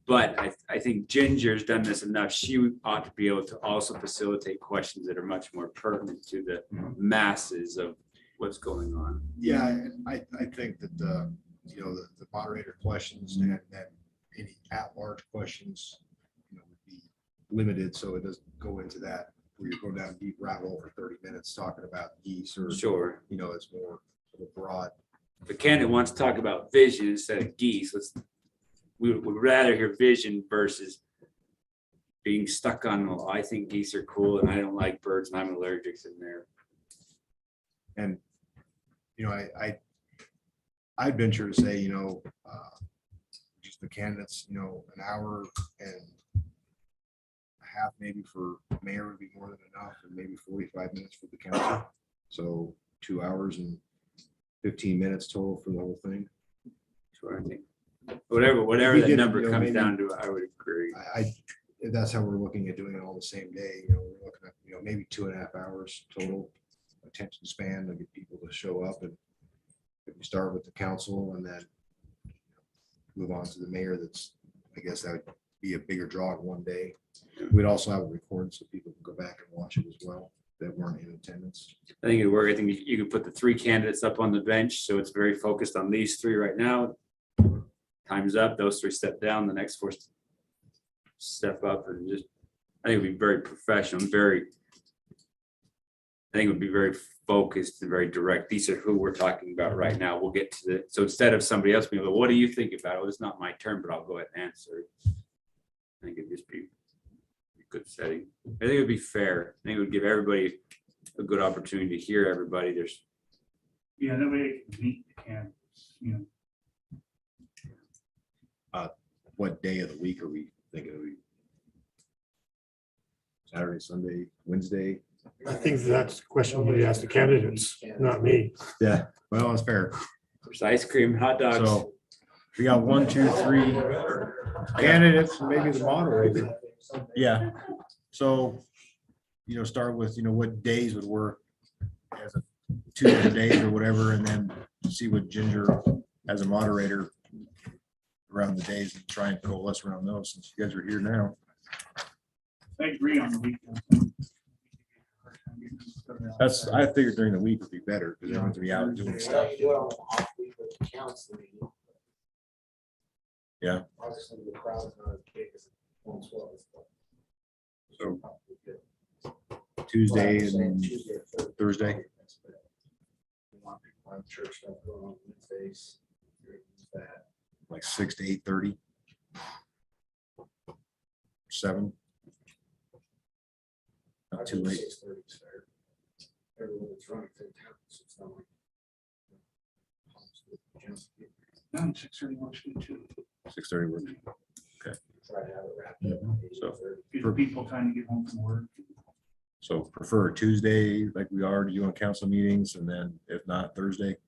but I think Ginger's done this enough. She ought to be able to also facilitate questions that are much more pertinent to the masses of what's going on. Yeah, and I think that the moderator questions and then any at-large questions, would be limited, so it doesn't go into that where you're going down a deep rabbit hole for 30 minutes talking about geese or, Sure. it's more of a broad. If a candidate wants to talk about vision instead of geese, we would rather hear vision versus being stuck on, well, I think geese are cool and I don't like birds and I'm allergic in there. And, I'd venture to say, just the candidates, an hour and a half maybe for mayor would be more than enough, and maybe 45 minutes for the council. So 2 hours and 15 minutes total for the whole thing. Sure, I think whatever We that get, number comes maybe- down to, I would agree. If that's how we're looking at doing it all the same day, we're looking at, maybe 2.5 hours total attention span to get people to show up. And if we start with the council and then move on to the mayor, I guess that would be a bigger draw in one day. We'd also have it recorded so people can go back and watch it as well that weren't in attendance. I think it'd work. I think you could put the 3 candidates up on the bench, so it's very focused on these 3 right now. Time's up, those 3 step down, the next 4 step up, and just, I think it'd be very professional, I think it would be very focused and very direct. These are who we're talking about right now. We'll get to so instead of somebody else being, well, what do you think about it? Well, it's not my turn, but I'll go ahead and answer. I think it'd just be a good setting. I think it'd be fair. I think it would give everybody a good opportunity to hear everybody. Yeah, that way they can meet the candidates, What day of the week are we thinking of? Saturday, Sunday, Wednesday? I think that's the question we ask the candidates, not me. Yeah, well, that's fair. There's ice cream, hot dogs. So we got 1, 2, 3 candidates, and maybe the moderator. Yeah. So, start with, what days would work as a 2 different days or whatever, and then see what Ginger as a moderator around the days and try and coalesce around those since you guys are here now. I agree on the weekend. I figured during the week would be better because everyone's be out doing stuff. You do it on the off week with the council meeting. Yeah. Obviously, the crowd's not as big as it once was. So Tuesday and Tuesday or Thursday. Church stuff going on Wednesdays. That. Like 6 to 8:30. 7. Not too late. 6:30 is fair. Everyone's running through town, so it's not like. 6:30 works good too. 6:30 works. Try to have it wrapped up. So, 8:30. Gives people time to get home from work. So prefer Tuesday like we already do on council meetings, and then if not Thursday.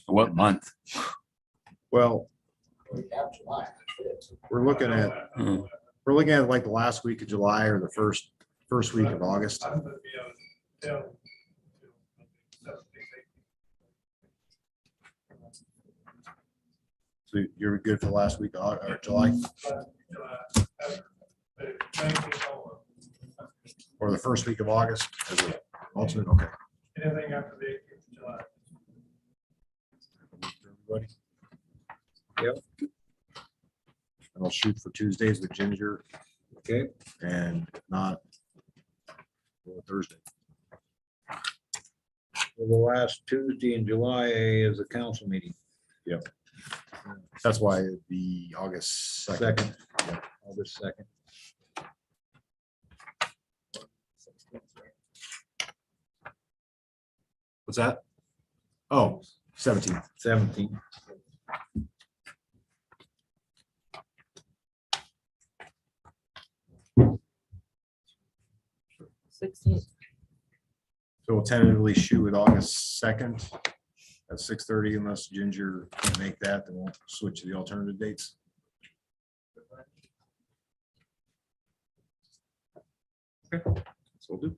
What month? Well, We have July. That's it. we're looking at like the last week of July or the first week of August. So you're good for the last week of July or the first week of August as an alternate? Okay. Anything after the 18th of July. Everybody? Yep. And I'll shoot for Tuesdays with Ginger. Okay. And if not, well, Thursday. The last Tuesday in July is a council meeting. Yep. That's why the August 2nd. Second, August 2nd. What's that? Oh, 17th. 17th. Sixteen. So we'll tentatively shoot with August 2nd at 6:30 unless Ginger can't make that, then we'll switch to the alternative dates. Okay, so we'll do.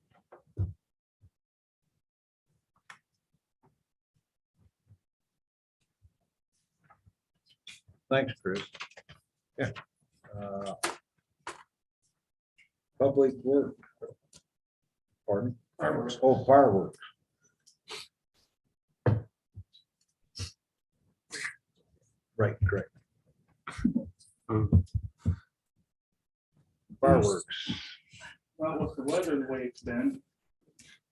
Thanks, Chris. Yeah. Public work. Pardon? Fireworks. Oh, fireworks. Right, correct. Fireworks. Well, with the weather the way it's been,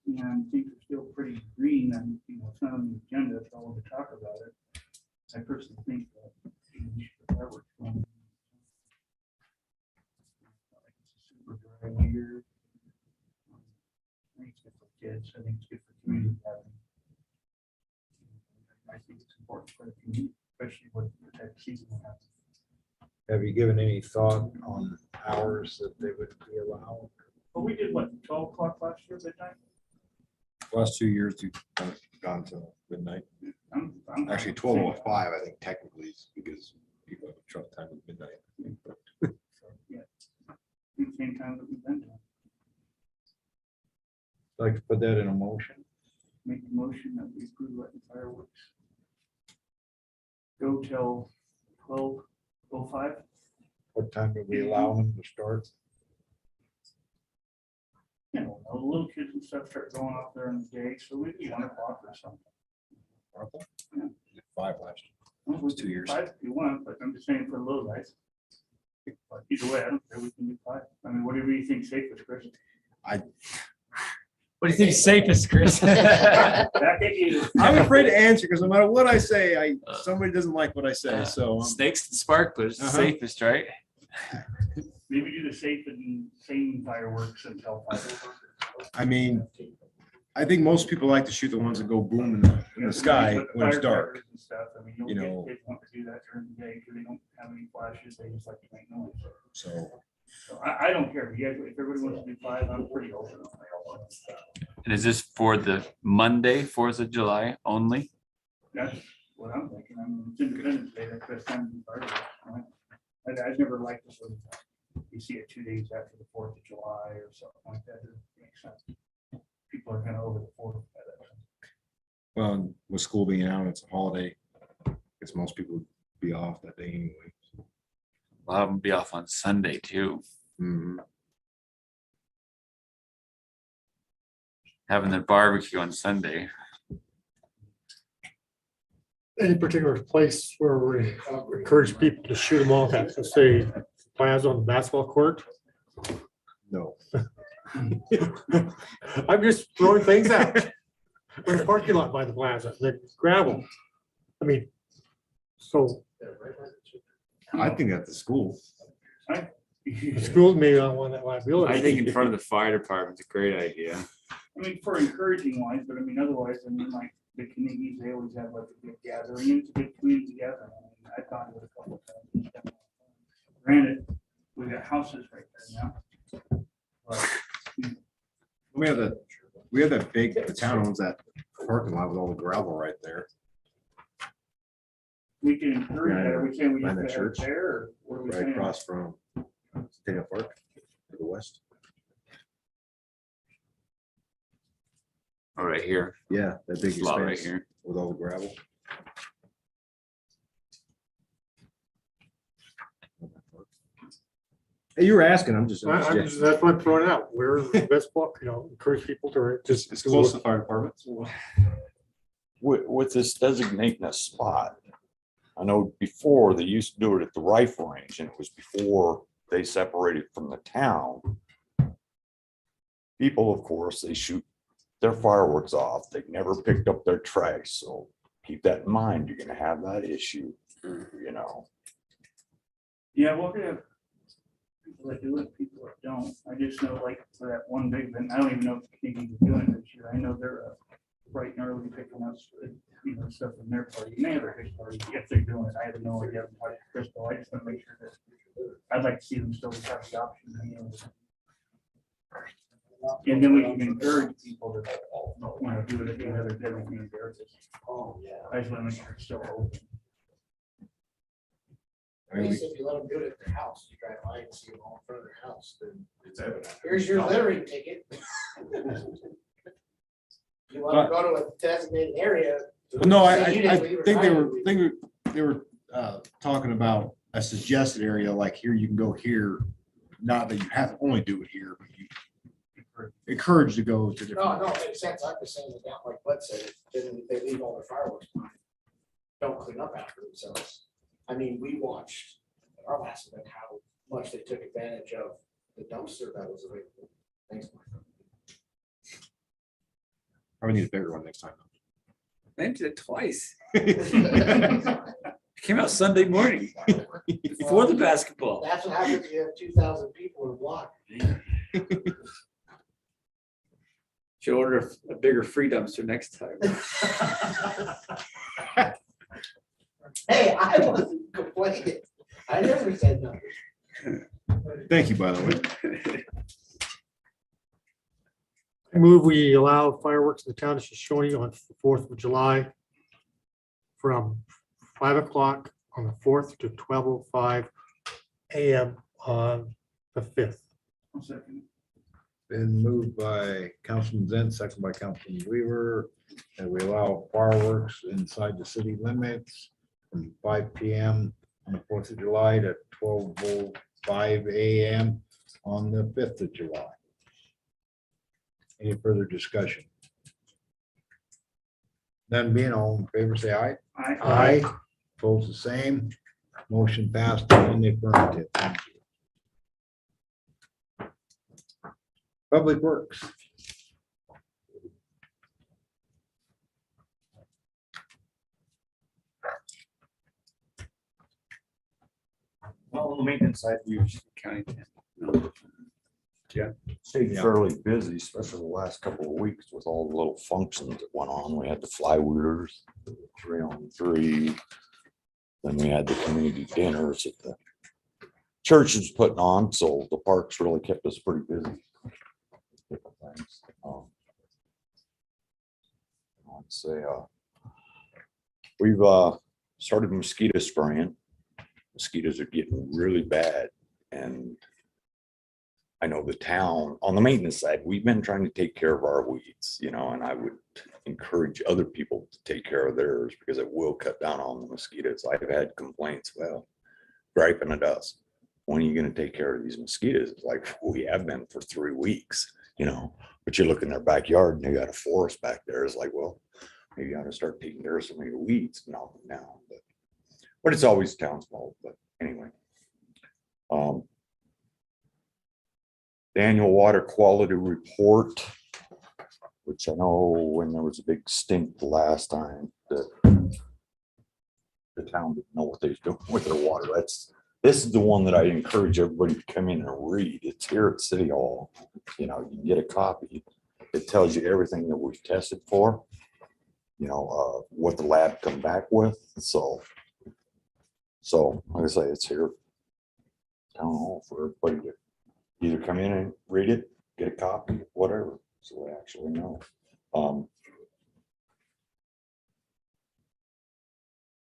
and things are still pretty green, and, it's not on the agenda, if I want to talk about it. I personally think that we should put fireworks on. It's a super dry year. I think it's good for kids, I think it's good for community gathering. I think it's important for the community, especially with the type of season we have. Have you given any thought on hours that they would be allowed? But we did what, 12 o'clock last year, midnight? Last 2 years, we've gone to midnight. I'm Actually, 12:05, I think technically, is because people have a truck time at midnight. Yeah. Same time that we've been doing. Like to put that in a motion? Make a motion that we approve letting fireworks go till 12:05. What time do we allow them to start? The little kids and stuff start going off there in the day, so we do 1 o'clock or something. Yeah. 5 last year. Well, we 2 can do years. 5 if you want, but I'm just saying for the little guys. But either way, I don't care, we can do 5. I mean, whatever you think safest, Chris. What do you think is safest, Chris? Back at you. I'm afraid to answer because no matter what I say, somebody doesn't like what I say, so. Snakes and sparklers, the Uh-huh. safest, right? Maybe do the safe and sane fireworks until 5. I mean, I think most people like to shoot the ones that go boom in the sky But the when it's dark. firecrackers and stuff, I mean, You you know. know, kids want to do that during the day because they don't have any flashes, they just like to make noise. So So I don't care, if you guys, if everybody wants to do 5, I'm pretty open. And is this for the Monday, 4th of July only? That's what I'm thinking, I mean, it's Independence Day, that's best time to do fireworks. Right? I've never liked this when you see it 2 days after the 4th of July or something like that, it makes sense. People people are kind of over the 4th. Well, with school being out, it's a holiday. Guess most people would be off that day anyway. A lot of them be off on Sunday too. Mhm. Having the barbecue on Sunday. Any particular place where we encourage people to shoot them off at, let's say, plaza on the basketball court? No. I'm just throwing things out. There's a parking lot by the plaza, the gravel. I mean, so I think at the school. the schools may not want that liability. I think in front of the fire department's a great idea. I mean, for encouraging wise, but I mean, otherwise, I mean, like, the communities, they always have like a big gathering, and it's a big community gathering. I mean, I've gone to it a couple of times. Granted, we got houses right there now. But, We have that big, the town owns that parking lot with all the gravel right there. we can encourage that, are we saying we Behind just that have it church, there, or what are we Right saying? across from Dana Park to the west. Oh, right here. Yeah, that big Lot right expanse here. with all the gravel. Hey, you were asking, I'm just. That's what I'm throwing out. Where's the best spot, encourage people to just. It's close to the fire department. With this designating a spot, I know before they used to do it at the rifle range, and it was before they separated from the town. People, of course, they shoot their fireworks off. They never picked up their trash, so keep that in mind. You're gonna have that issue, you know. Yeah, we're gonna have people that do it, people that don't. I just know, like, for that one big event, I don't even know if the Canadians are doing it this year. I know they're bright and early picking up, stuff from their party. And they have a big party, if they're doing it. I have no idea what Crystal, I just want to make sure that, I'd like to see them still have the option. And then we can encourage people to, do it at the other designated areas. Oh, yeah. I just want to make sure it's still open. At least if you let them do it at their house, you drive by and see them all in front of their house, then it's evident. Here's your littering ticket. You want to go to a designated area. No, I say you didn't leave it think right. they were talking about a suggested area, like here, you can go here. Not that you have to only do it here, but you encourage to go to different. No, it makes sense. I'm just saying that, down like Bud said, then they leave all their fireworks behind. Don't clean up after themselves. I mean, we watched at our last event how much they took advantage of the dumpster that was available. Thanks. Probably need a bigger one next time. I did it twice. Came out Sunday morning before the basketball. That's what happens if you have 2,000 people in a block. Should order a bigger free dumpster next time. Hey, I wasn't complaining. I never said nothing. Thank you, by the way. I move we allow fireworks in the town of Shoshoni on the 4th of July from 5 o'clock on the 4th to 12:05 a.m. on the 5th. One second. Been moved by Councilman Zen, second by Councilman Weaver, that we allow fireworks inside the city limits from 5 PM on the 4th of July to 12:05 AM on the 5th of July. Any further discussion? None being, all in favor, say aye. Aye. Opposed, the same. Motion passed in the affirmative. Thank you. Public Works. Well, the maintenance side, we usually county. Stayed Yeah. fairly busy, especially the last couple of weeks with all the little functions that went on. We had the flywheelers, 3-on-3. Then we had the community dinners that the church was putting on, so the parks really kept us pretty busy. Different things. I'd say, we've started mosquito spraying. Mosquitoes are getting really bad, and I know the town, on the maintenance side, we've been trying to take care of our weeds, and I would encourage other people to take care of theirs because it will cut down on the mosquitoes. I've had complaints, well, griping at us. When are you gonna take care of these mosquitoes? It's like, we have been for 3 weeks, but you look in their backyard and they got a forest back there. It's like, well, maybe you ought to start taking care of some of your weeds and knock them down, but it's always the town's fault, but anyway. The annual water quality report, which I know when there was a big stink the last time that the town didn't know what they was doing with their water. This is the one that I encourage everybody to come in and read. It's here at City Hall. You can get a copy. It tells you everything that we've tested for, what the lab come back with. So like I say, it's here at Town Hall for everybody to either come in and read it, get a copy, whatever, so they actually know.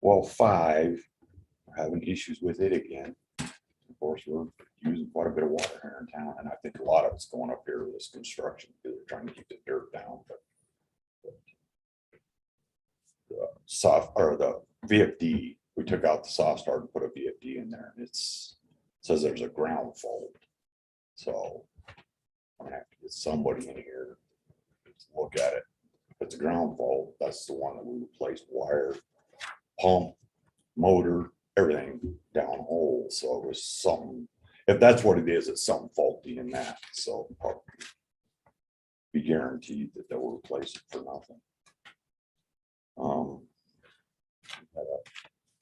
Well, 5, we're having issues with it again. Of course, we're using quite a bit of water here in town, and I think a lot of it's going up here with this construction because they're trying to keep the dirt down. But the VFD, we took out the soft start and put a VFD in there, and it says there's a ground fault. So I'm gonna have to get somebody in here to look at it. If it's a ground fault, that's the one that we replaced wire, pump, motor, everything down hole. So it was something, if that's what it is, it's something faulty in that. So probably be guaranteed that they'll replace it for nothing. Had a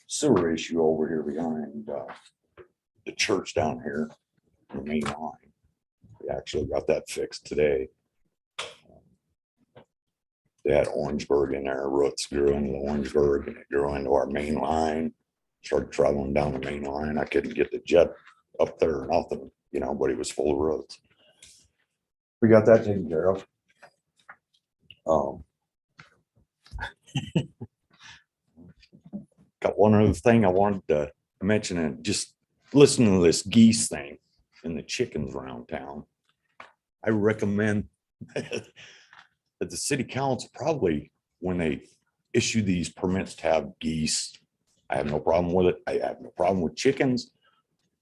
sewer issue over here behind the church down here, the main line. We actually got that fixed today. They had Orangeburg in there, roots grew into Orangeburg and it grew into our main line. Started traveling down the main line. I couldn't get the jet up there or nothing, but it was full of roots. We got that taken care of. Got one other thing I wanted to mention, and just listen to this geese thing and the chickens around town. I recommend that the city council probably, when they issue these permits to have geese, I have no problem with it. I have no problem with chickens,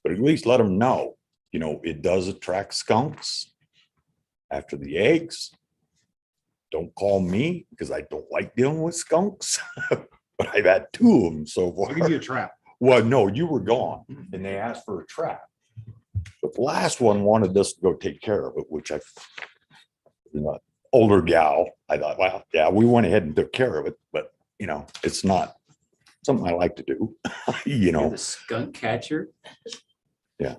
but at least let them know, it does attract skunks after the eggs. Don't call me because I don't like dealing with skunks, but I've had 2 of them so far. I'll give you a trap. Well, no, you were gone and they asked for a trap. But the last one wanted us to go take care of it, which older gal, I thought, well, yeah, we went ahead and took care of it, but it's not something I like to do. You're the skunk catcher? Yeah.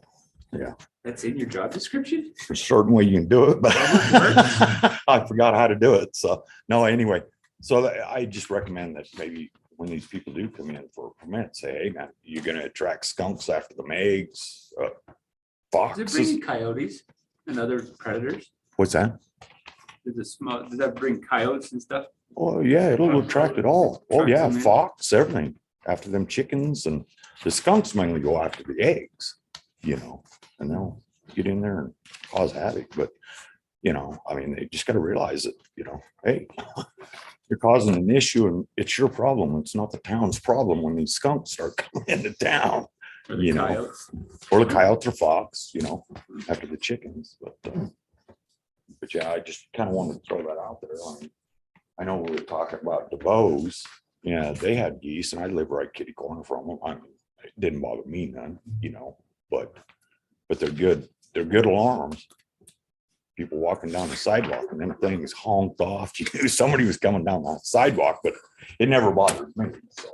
That's in your job description? Certainly you can do it, but I forgot how to do it. So no, anyway, so I just recommend that maybe when these people do come in for a permit, say, hey man, you're going to attract skunks after the eggs, Does foxes. it bring coyotes and other predators? What's that? Does that bring coyotes and stuff? Oh yeah, it'll attract it all. Oh Attracts yeah, them in. fox, everything after them chickens, and the skunks mainly go after the eggs, and they'll get in there and cause havoc. But they just got to realize that, hey, you're causing an issue and it's your problem. It's not the town's problem when these skunks start coming into town, Or the coyotes? or the coyotes or fox, after the chickens. But yeah, I just kind of wanted to throw that out there. I know we were talking about DeVos. Yeah, they had geese and I live right kitty corner from them. It didn't bother me none, but they're good. They're good alarms. People walking down the sidewalk and them things honked off. You knew somebody was coming down the sidewalk, but it never bothered me. So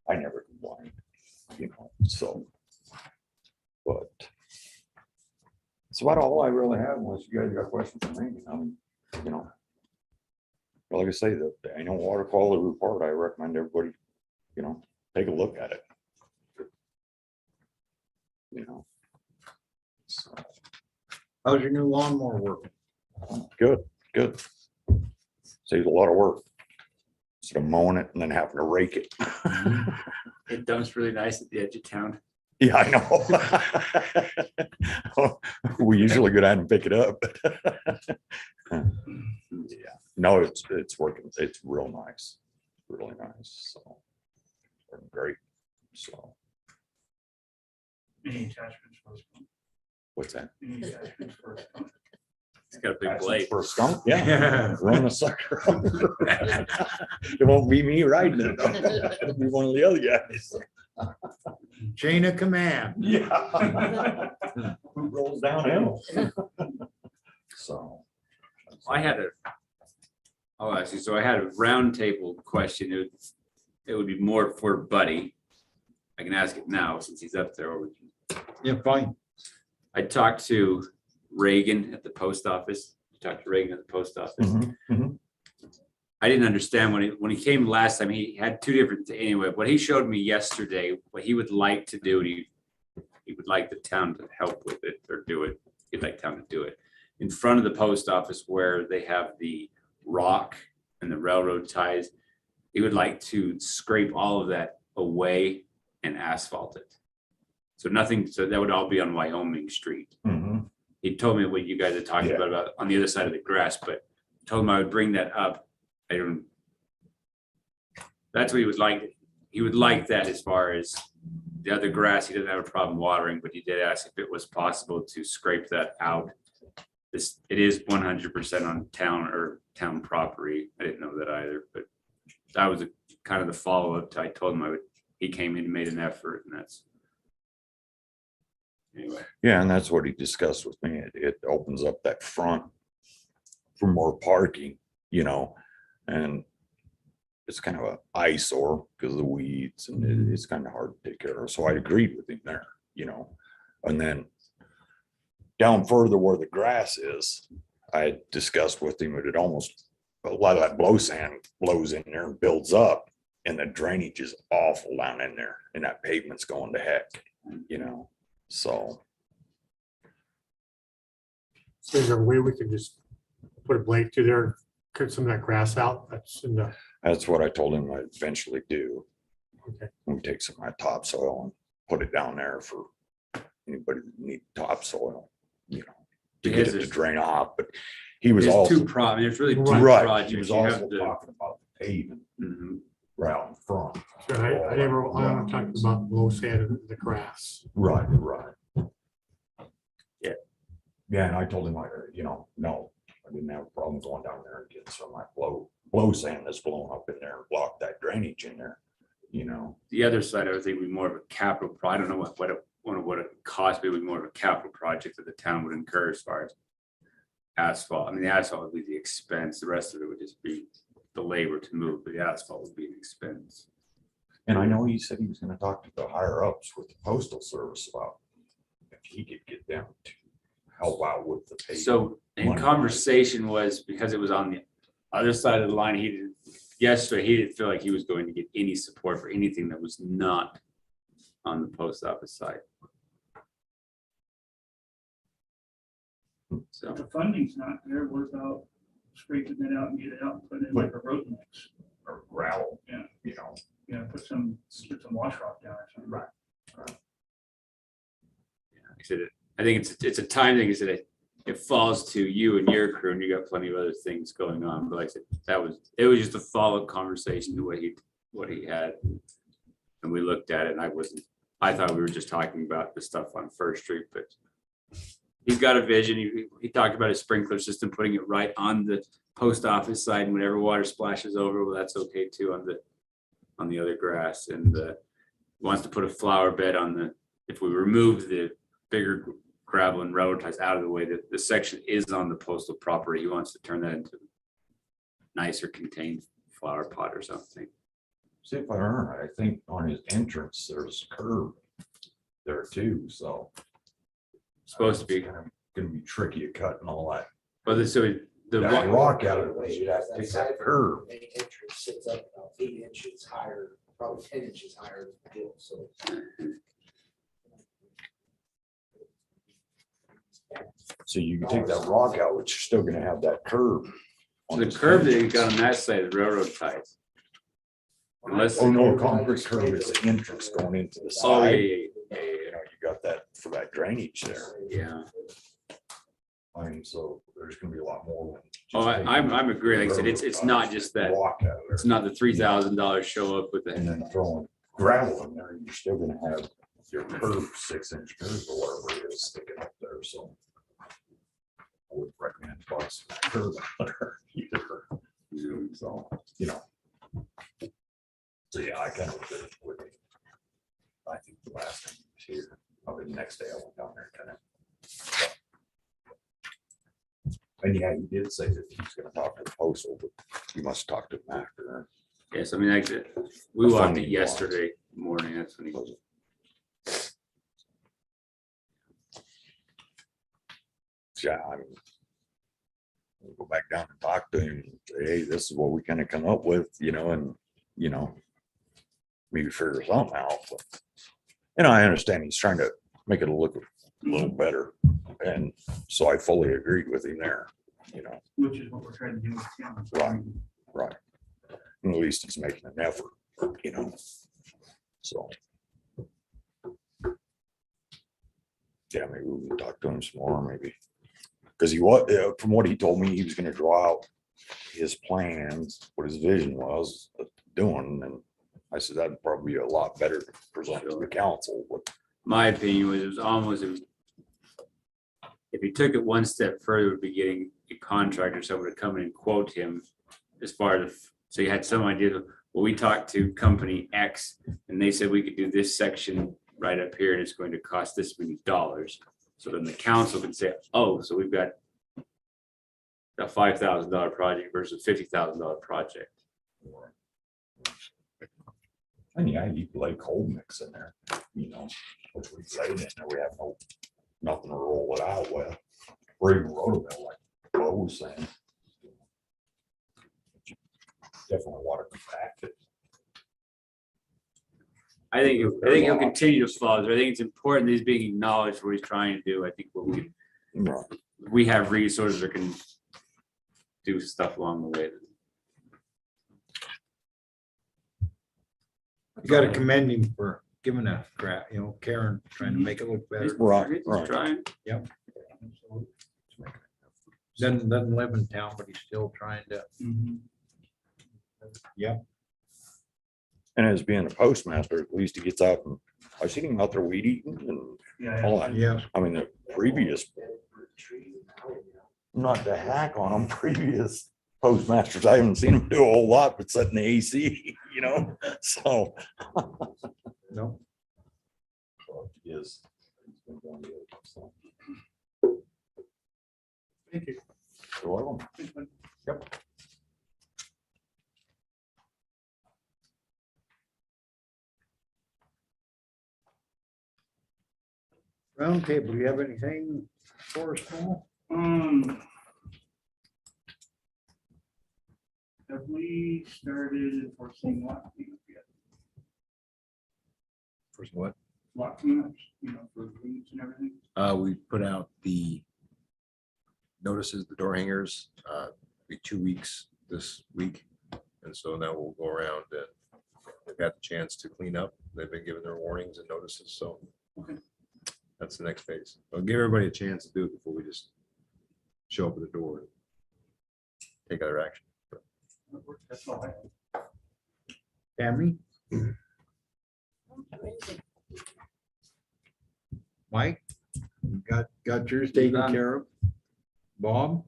I never complained, so. But that's about all I really have, unless you guys got questions for me. Well, like I say, the annual water quality report, I recommend everybody, take a look at it. So, How's your new lawnmower working? good. Saves a lot of work. Instead of mowing it and then having to rake it. It dumps really nice at the edge of town. Yeah, I know. We usually go down and pick it up. Yeah, no, it's working. It's real nice, really nice. So working great. So Any attachments for this one? what's that? Any attachments for this one? It's got a big blade. For a skunk? Yeah. Run a sucker over. It won't be me riding it. It'll be one of the other guys. Chain of command. Yeah. Who rolls downhill? So. I had a, oh, I see. So I had a roundtable question. It would be more for Buddy. I can ask it now since he's up there. Or we can- Yeah, fine. I talked to Reagan at the post office. Talked to Reagan at the post office. I didn't understand when he came last time, he had two different, anyway, what he showed me yesterday, what he would like to do, he would like the town to help with it or do it. He'd like town to do it. In front of the post office where they have the rock and the railroad ties, he would like to scrape all of that away and asphalt it. So nothing, so that would all be on Wyoming Street. He told me what you guys had talked Yeah. about on the other side of the grass, but told him I would bring that up. I don't. That's what he would like. He would like that as far as the other grass. He doesn't have a problem watering, but he did ask if it was possible to scrape that out. This, it is 100% on town or town property. I didn't know that either, but that was kind of the follow-up to I told him I would. He came in and made an effort, and that's anyway. Yeah, and that's what he discussed with me. It opens up that front for more parking, you know, and it's kind of a eyesore because of the weeds and it's kind of hard to take care of. So I agreed with him there, you know, and then down further where the grass is, I discussed with him that it almost, a lot of that blow sand blows in there and builds up and the drainage is awful down in there and that pavement's going to heck, you know, so. So is there a way we can just put a blade through there, cut some of that grass out? That's in the, That's what I told him I'd eventually do. okay. We take some of my topsoil and put it down there for anybody that need topsoil, you know, to get it to drain off, but he was There's also. two problems. There's really two Right, projects. he was You also have to- talking about the paving Mhm. right out in front. So I never, I'm talking about low sand and the grass. Right. Yeah, and I told him, you know, no, I didn't have a problem going down there and getting some of that blow sand that's blowing up in there and block that drainage in there, you know. The other side, I would think would be more of a capital I don't know what it cost, but it would be more of a capital project that the town would incur as far as asphalt. I mean, the asphalt would be the expense. The rest of it would just be the labor to move, but the asphalt would be an expense. And I know he said he was gonna talk to the higher ups with the postal service about if he could get them to help out with the paving. So in Money. conversation was because it was on the other side of the line, yesterday, he didn't feel like he was going to get any support for anything that was not on the post office side. So, If the funding's not there, what about scraping it out and get it out and put it in like a road mix? Or gravel, Yeah. you know. You know, put some wash rock down or something. Right. I said, I think it's a time thing. He said it falls to you and your crew and you got plenty of other things going on. But like I said, it was just a follow-up conversation to what he had. And we looked at it and I thought we were just talking about the stuff on First Street, but he's got a vision. He talked about his sprinkler system, putting it right on the post office side, and whenever water splashes over, well, that's okay too on the other grass. And wants to put a flower bed if we remove the bigger gravel and railroad ties out of the way, that the section is on the postal property. He wants to turn that into nicer contained flower pot or something. See if I remember, right, I think on his entrance, there's a curb there too, so. Supposed to be. It's gonna be tricky to cut and all that. But so the That rock out of the way, you'd have to take that curb. Main entrance sits up about 8 inches higher, probably 10 inches higher than the hill, so. So you can take that rock out, but you're still gonna have that curb. on the this curve that you entrance. got on that side is railroad ties. Unless, Oh, no, concrete curb is the entrance going into the oh, yeah, side. yeah. you got that for that drainage there. Yeah. I mean, so there's gonna be a lot more. than just Oh, I'm taking agree. Like I said, it's not just that. Rock out of there. It's not the $3,000 show up with And the, then throwing gravel in there, you're still gonna have your curb, 6-inch curb or whatever it is sticking up there, so. I would recommend bust curb out there either. So, you know. So, yeah, I kind of did it with it. I think the last time he was here, probably the next day I went down there kind of. And yeah, he did say that he was gonna talk to the postal, but you must talk to him after. yes, I mean, like, we The walked funding it yesterday morning. That's when he. Yeah, I mean. we'll go back down and talk to him, and say, hey, this is what we kind of come up with, and, maybe figure something out. But, I understand he's trying to make it look a little better. And so I fully agreed with him there, Which is what we're trying to do with him. Right. right. And at least he's making an effort, so. Yeah, maybe we can talk to him some more, maybe. Because from what he told me, he was gonna draw out his plans, what his vision was of doing, and I said that'd probably be a lot better to present to the council, but My opinion was it was almost, if he took it one step further, would be getting a contractor, someone to come in and quote him as far as, so you had some idea of, well, we talked to company X and they said we could do this section right up here and it's going to cost this many dollars. So then the council can say, oh, so we've got a $5,000 project versus $50,000 project. and yeah, you could lay cold mix in there, which we say in there, we have nothing to roll it out with. Or even rotoville, like Bo was saying. Definitely water compacted. I think he'll continue to follow. I think it's important that he's being acknowledged for what he's trying to do. I think Right. we have resources that can do stuff along the way. You gotta commend him for giving a crap, Karen, trying to make it look better. Right, He's right. trying. Doesn't live in town, but he's still trying to, yep. And as being a postmaster, at least he gets out and I've seen him out there weed eating and Yeah. all that. Yes. I mean, the previous, not to hack on them, previous postmasters, I haven't seen him do a whole lot but set in the AC, so. No. Yes. Thank you. You're welcome. Yep. Round table, do you have anything for us, Paul? Have we started enforcing lot cleanup yet? First what? Lot cleanups, for weeds and everything? We put out the notices, the door hangers, be 2 weeks this week. And so now we'll go around and they've got the chance to clean up. They've been given their warnings and notices, so. Okay. That's the next phase. I'll give everybody a chance to do it before we just show up at the door and take other action. That's all I have. Tammy, Mike, you got yours taken care of? Bob?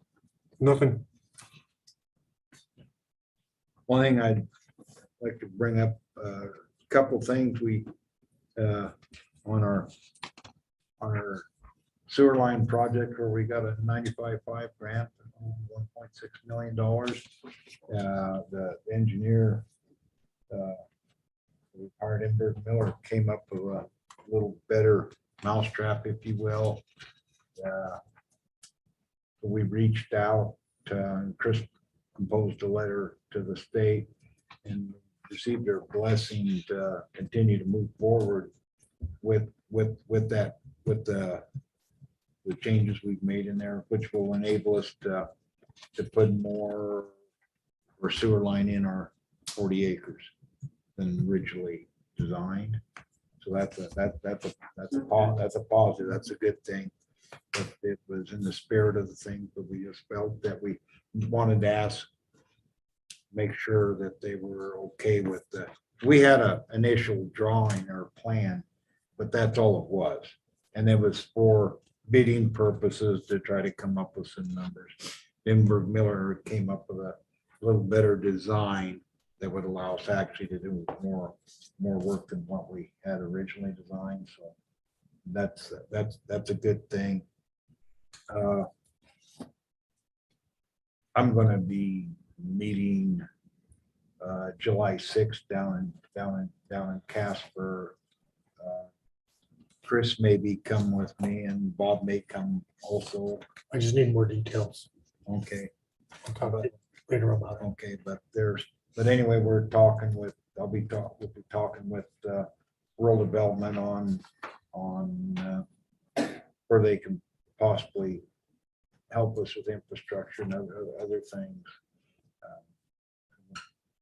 Nothing. One thing I'd like to bring up, a couple things we, on our sewer line project where we got a 95.5 grant, $1.6 million. The engineer, we hired Enberg Miller, came up with a little better mousetrap, if you will. We reached out, Chris composed a letter to the state and received their blessing to continue to move forward with the changes we've made in there, which will enable us to put more or sewer line in our 40 acres than originally designed. So that's a positive. That's a good thing. But it was in the spirit of the thing, but we just felt that we wanted to ask, make sure that they were okay with we had a initial drawing or plan, but that's all it was. And it was for bidding purposes to try to come up with some numbers. Denver Miller came up with a little better design that would allow us actually to do more work than what we had originally designed. So that's a good thing. I'm gonna be meeting July 6th down in Casper. Chris may be come with me and Bob may come also. I just need more details. Okay, I'll talk about it later about it. okay, but anyway, we'll be talking with rural development on where they can possibly help us with infrastructure and other things.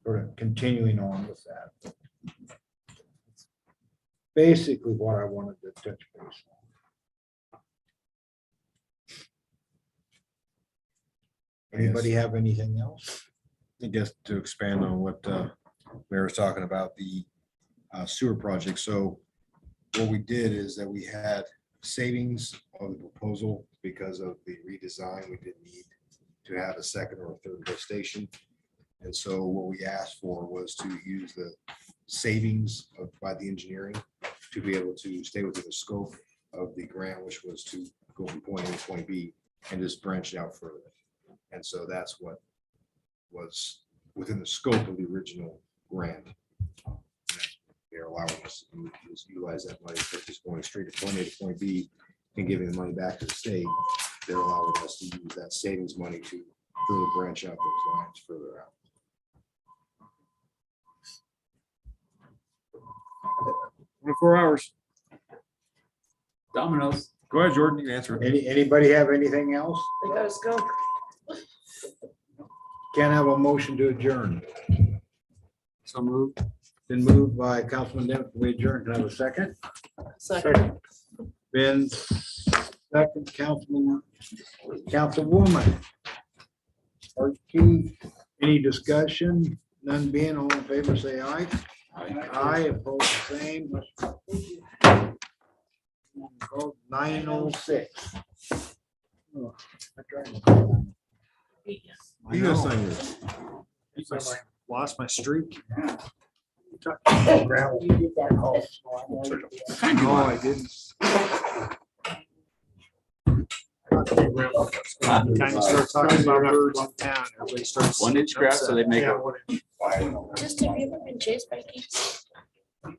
Sort of continuing on with that. Basically what I wanted to touch base on. Anybody have anything else? I guess to expand on what Mayor was talking about, the sewer project. So what we did is that we had savings of the proposal because of the redesign. We didn't need to have a second or a third lift station. And so what we asked for was to use the savings by the engineering to be able to stay within the scope of the grant, which was to go from point A to point B and just branch it out further. And so that's what was within the scope of the original grant. They're allowing us to utilize that money, instead of just going straight to point A to point B and giving the money back to the state. They're allowing us to use that savings money to further branch out those lines further out. 24 hours. Dominoes. Go ahead, Jordan, you answer. Anybody have anything else? They got us go. Can't have a motion to adjourn. So moved. Been moved by Councilman Dempsey. We adjourn. Can I have a second? Second. Been second, Councilwoman. Archie, any discussion? None being, all in favor, say aye. Aye, opposed, the same. 9:06. Oh, I tried. You gotta sign yours. Lost my streak. Gravel. You did that call. No, I didn't. Time you start talking about birds in town, everybody starts. 1 inch grass, so they make Yeah, a, what it- Just have you ever been chased by geese? How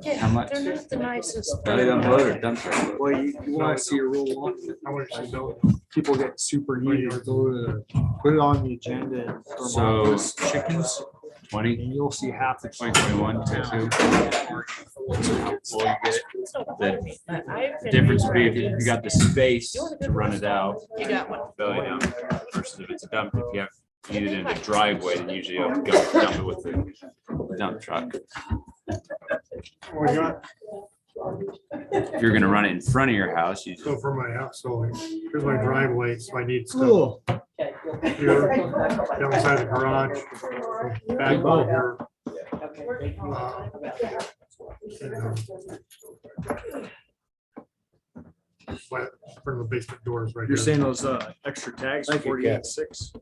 Yeah, much? they're not the nicest. are they unload or dump truck? Well, you want to see a real long, I want to know. people get super heated, go to, put it on the agenda and throw So- them off as chickens, 20, and you'll see half the. 2021, 22. Well, you get it. The The difference would be if you got the space to run it out, You got one. belly down, versus if it's a dump, if you have, you need it in a driveway, then usually you'll go dump it with the dump truck. We got, If you're gonna run it in front of your house, you so for my house, so here's my driveway, so I need stuff Cool. here, down beside the garage, back over here. But for the basement doors right here. You're saying those extra tags, Thank you, 48.6?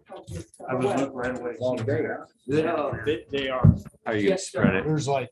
I was right away. Long day, huh? They are. how are you gonna spread it? There's like